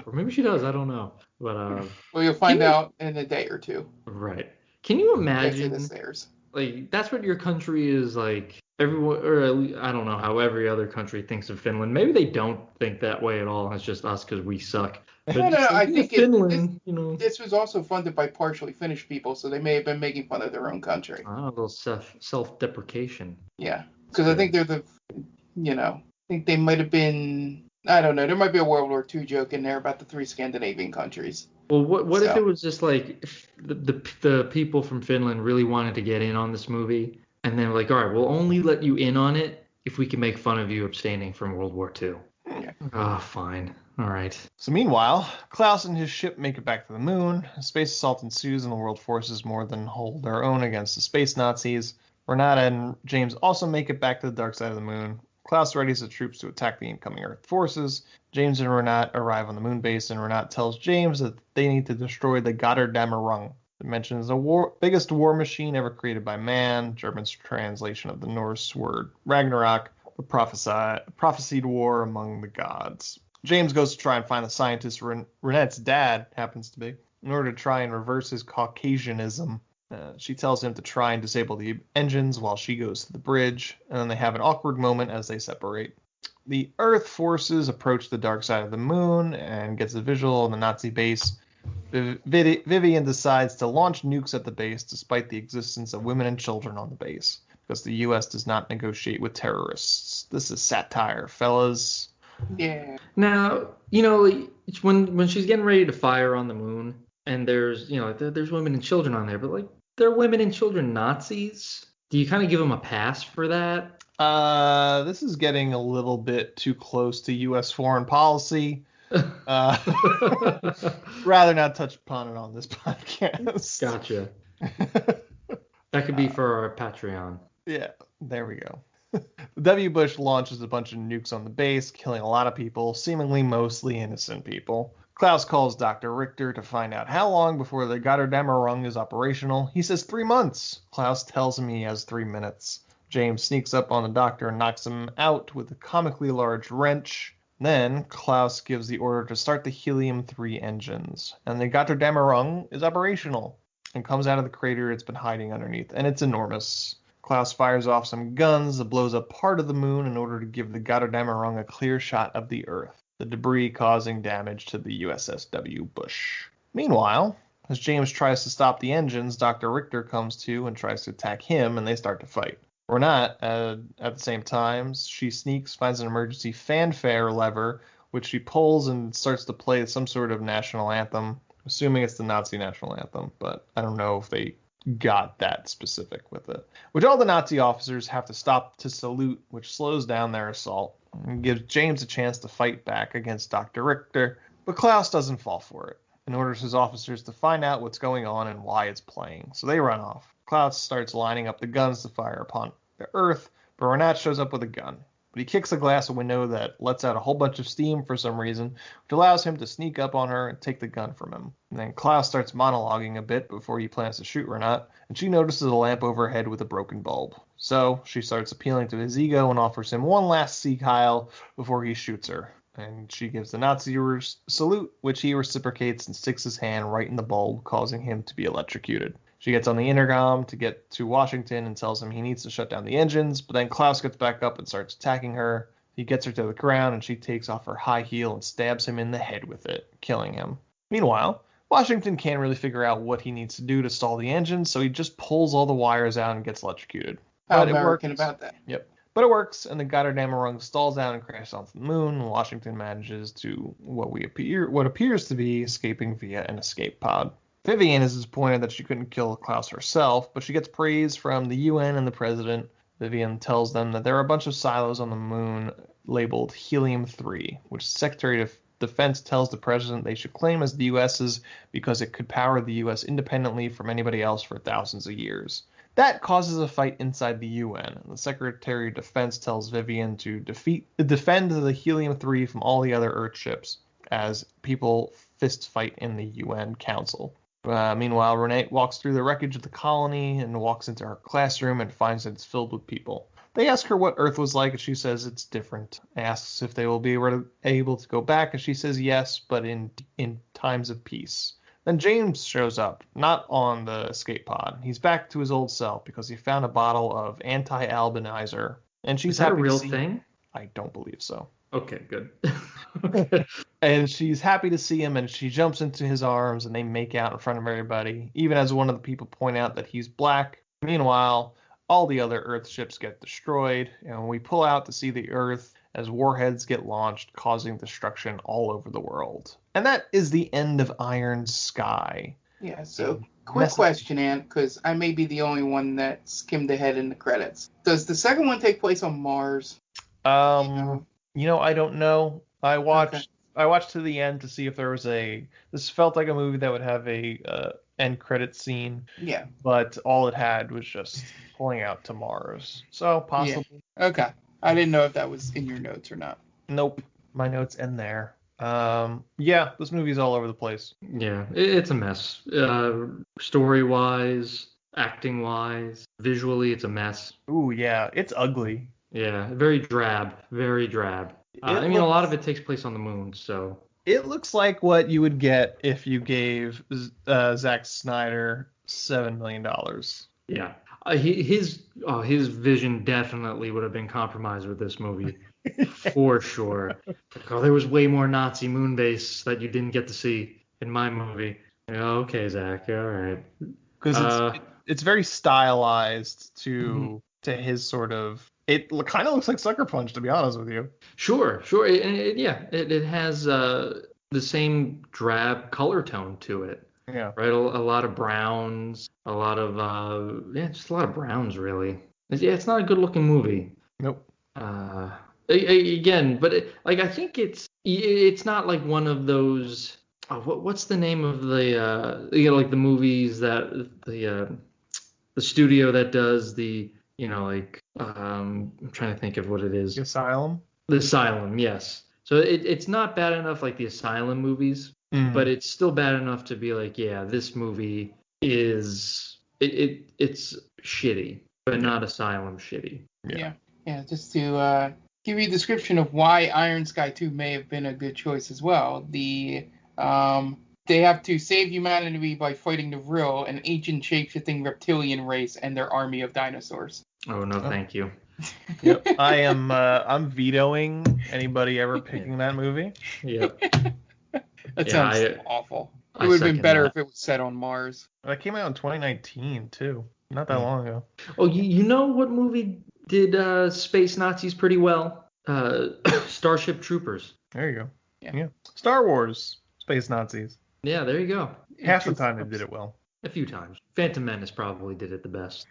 Or maybe she does. I don't know. But well, you'll find out in a day or two. Right. Can you imagine? The stairs. Like, that's what your country is like. Everyone, or I don't know how every other country thinks of Finland. Maybe they don't think that way at all. It's just us because we suck. No. I think Finland, this was also funded by partially Finnish people, so they may have been making fun of their own country. A little self-deprecation. Yeah, because I think they're I think they might have been. I don't know. There might be a World War II joke in there about the 3 Scandinavian countries. Well, what if it was just like the people from Finland really wanted to get in on this movie, and then like, all right, we'll only let you in on it if we can make fun of you abstaining from World War II. Yeah. Oh, fine. All right. So meanwhile, Klaus and his ship make it back to the moon. A space assault ensues, and the world forces more than hold their own against the space Nazis. Renata and James also make it back to the dark side of the moon. Klaus readies the troops to attack the incoming Earth forces. James and Renat arrive on the moon base, and Renat tells James that they need to destroy the Götterdämmerung. It mentions the biggest war machine ever created by man, German's translation of the Norse word Ragnarok, the prophesied war among the gods. James goes to try and find the scientist Renat's dad happens to be, in order to try and reverse his Caucasianism. She tells him to try and disable the engines while she goes to the bridge, and then they have an awkward moment as they separate. The Earth forces approach the dark side of the moon and gets a visual on the Nazi base. Vivian decides to launch nukes at the base despite the existence of women and children on the base, because the U.S. does not negotiate with terrorists. This is satire, fellas. Yeah. Now, when she's getting ready to fire on the moon, and there's women and children on there, but like, they're women and children Nazis. Do you kind of give them a pass for that? This is getting a little bit too close to U.S. foreign policy. Rather not touch upon it on this podcast. Gotcha. That could be for our Patreon. Yeah, there we go. W. Bush launches a bunch of nukes on the base, killing a lot of people, seemingly mostly innocent people. Klaus calls Dr. Richter to find out how long before the Götterdämmerung is operational. He says 3 months. Klaus tells him he has 3 minutes. James sneaks up on the doctor and knocks him out with a comically large wrench. Then Klaus gives the order to start the helium-3 engines, and the Götterdämmerung is operational and comes out of the crater it's been hiding underneath, and it's enormous. Klaus fires off some guns that blows up part of the moon in order to give the Götterdämmerung a clear shot of the Earth, the debris causing damage to the USS W. Bush. Meanwhile, as James tries to stop the engines, Dr. Richter comes to and tries to attack him, and they start to fight. Or not, at the same time, she sneaks, finds an emergency fanfare lever, which she pulls and starts to play some sort of national anthem, assuming it's the Nazi national anthem, but I don't know if they got that specific with it. Which all the Nazi officers have to stop to salute, which slows down their assault and gives James a chance to fight back against Dr. Richter, but Klaus doesn't fall for it and orders his officers to find out what's going on and why it's playing, so they run off. Klaus starts lining up the guns to fire upon the Earth, but Renat shows up with a gun. But he kicks a glass window that lets out a whole bunch of steam for some reason, which allows him to sneak up on her and take the gun from him. And then Klaus starts monologuing a bit before he plans to shoot Renat, and she notices a lamp overhead with a broken bulb. So she starts appealing to his ego and offers him one last Sieg Heil before he shoots her. And she gives the Nazi salute, which he reciprocates and sticks his hand right in the bulb, causing him to be electrocuted. She gets on the intercom to get to Washington and tells him he needs to shut down the engines, but then Klaus gets back up and starts attacking her. He gets her to the ground, and she takes off her high heel and stabs him in the head with it, killing him. Meanwhile, Washington can't really figure out what he needs to do to stall the engines, so he just pulls all the wires out and gets electrocuted. How American about that. Yep. But it works, and the Götterdämmerung stalls down and crashes onto the moon, and Washington manages to what appears to be escaping via an escape pod. Vivian is disappointed that she couldn't kill Klaus herself, but she gets praise from the UN and the president. Vivian tells them that there are a bunch of silos on the moon labeled Helium-3, which the Secretary of Defense tells the president they should claim as the US's because it could power the US independently from anybody else for thousands of years. That causes a fight inside the UN, and the Secretary of Defense tells Vivian to defend the Helium-3 from all the other Earth ships as people fist fight in the UN Council. Meanwhile, Renee walks through the wreckage of the colony and walks into her classroom and finds that it's filled with people. They ask her what Earth was like, and she says it's different. Asks if they will be able to go back, and she says yes, but in times of peace. Then James shows up, not on the escape pod. He's back to his old self because he found a bottle of anti-albinizer, and she's Is that happy a real to see thing? I don't believe so. Okay, good. Okay. And she's happy to see him, and she jumps into his arms, and they make out in front of everybody, even as one of the people point out that he's black. Meanwhile, all the other Earth ships get destroyed, and we pull out to see the Earth as warheads get launched, causing destruction all over the world. And that is the end of Iron Sky. Yeah, so quick question, Ann, because I may be the only one that skimmed ahead in the credits. Does the second one take place on Mars? I don't know. I watched to the end to see if there was this felt like a movie that would have a end credit scene. Yeah. But all it had was just pulling out to Mars. So possibly. Yeah. Okay. I didn't know if that was in your notes or not. Nope. My notes end there. Yeah, this movie's all over the place. Yeah, it's a mess. Story-wise, acting-wise, visually, it's a mess. Ooh, yeah, it's ugly. Yeah, very drab, very drab. A lot of it takes place on the moon, so. It looks like what you would get if you gave Zack Snyder $7 million. Yeah, his vision definitely would have been compromised with this movie. For sure. There was way more Nazi moon base that you didn't get to see in my movie. Okay, Zach, all right. Because it's very stylized to his sort of. It kind of looks like Sucker Punch, to be honest with you. Sure. It has the same drab color tone to it. Yeah. Right. A lot of browns. A lot of just a lot of browns, really. Yeah, it's not a good-looking movie. Nope. Again, but I think it's not like one of those. What's the name of the like the movies that the studio that does the I'm trying to think of what it is. The Asylum. The Asylum, yes. So it's not bad enough like the Asylum movies, but it's still bad enough to be like, yeah, this movie is it's shitty, but not Asylum shitty. Yeah. Just to give you a description of why Iron Sky 2 may have been a good choice as well. They have to save humanity by fighting the Vril, an ancient shape-shifting reptilian race, and their army of dinosaurs. Oh no, thank you. Yep, I'm vetoing anybody ever picking that movie. Yep. That sounds awful. It would have been better if it was set on Mars. That came out in 2019 too, not that long ago. Oh, you know what movie did space Nazis pretty well? Starship Troopers. There you go. Yeah. Star Wars Space Nazis. Yeah, there you go. Half the time they did it well. A few times. Phantom Menace probably did it the best.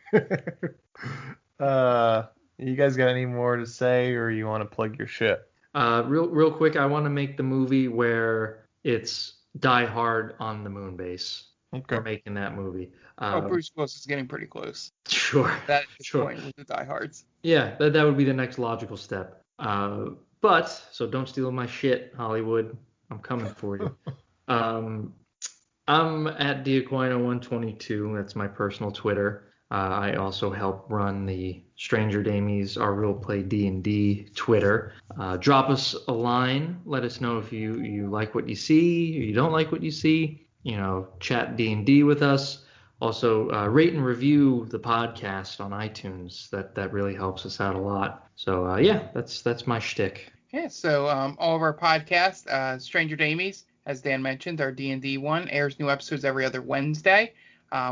You guys got any more to say, or you want to plug your shit? Real quick, I want to make the movie where it's Die Hard on the moon base. Okay. We're making that movie. Bruce Willis is getting pretty close. Sure. That is the point with the Die Hards. Yeah, that would be the next logical step. So don't steal my shit, Hollywood. I'm coming for you. I'm at Diaquino122. That's my personal Twitter. I also help run the Stranger Damies Our Real Play D&D Twitter. Drop us a line. Let us know if you like what you see or you don't like what you see. Chat D&D with us. Also, rate and review the podcast on iTunes. That really helps us out a lot. So, that's my shtick. Yeah, so all of our podcasts, Stranger Damies, as Dan mentioned, our D&D one, airs new episodes every other Wednesday.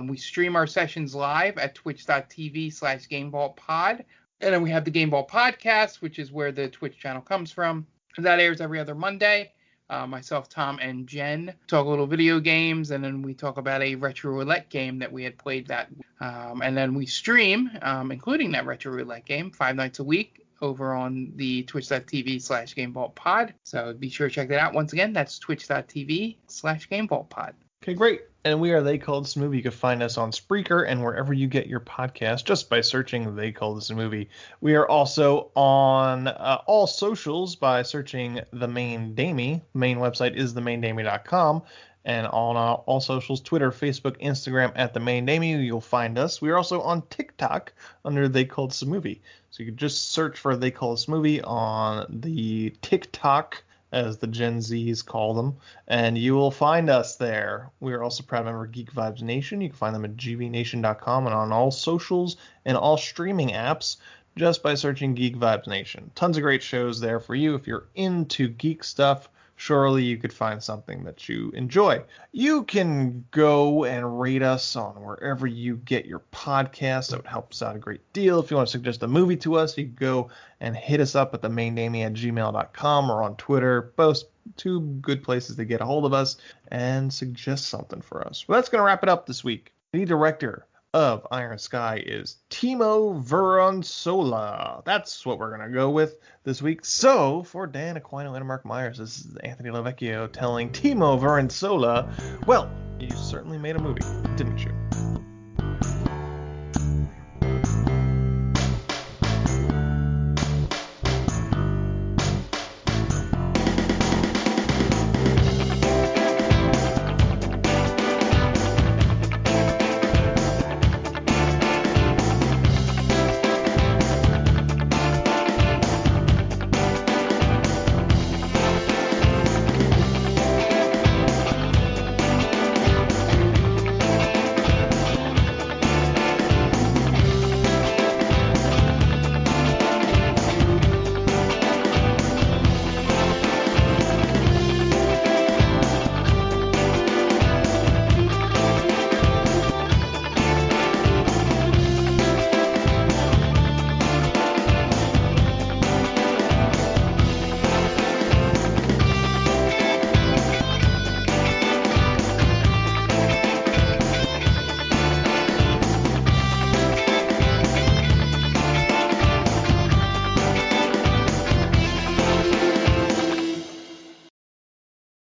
We stream our sessions live at twitch.tv/GameVaultPod. And then we have the Game Vault Podcast, which is where the Twitch channel comes from. That airs every other Monday. Myself, Tom, and Jen talk a little video games, and then we talk about a retro roulette game that we had played that week. And then we stream, including that retro roulette game, 5 nights a week over on the twitch.tv/GameVaultPod. So be sure to check that out. Once again, that's twitch.tv/GameVaultPod. Okay, great. And we are They Call This a Movie. You can find us on Spreaker and wherever you get your podcast just by searching They Call This a Movie. We are also on all socials by searching The Main Damie. The main website is themaindamie.com. And on all socials, Twitter, Facebook, Instagram, at The Main Damie, you'll find us. We are also on TikTok under They Call This a Movie. So you can just search for They Call This a Movie on the TikTok, as the Gen Zs call them, and you will find us there. We are also proud member of Geek Vibes Nation. You can find them at gbnation.com and on all socials and all streaming apps. just by searching Geek Vibes Nation. Tons of great shows there for you. If you're into geek stuff, surely you could find something that you enjoy. You can go and rate us on wherever you get your podcasts. That would help us out a great deal. If you want to suggest a movie to us, you can go and hit us up at themaindamey@gmail.com or on Twitter. Both two good places to get a hold of us and suggest something for us. Well, that's going to wrap it up this week. The director of Iron Sky is Timo Vernsola. That's what we're going to go with this week. So, for Dan Aquino and Mark Myers, this is Anthony Lavecchio telling Timo Vernsola, well, you certainly made a movie, didn't you?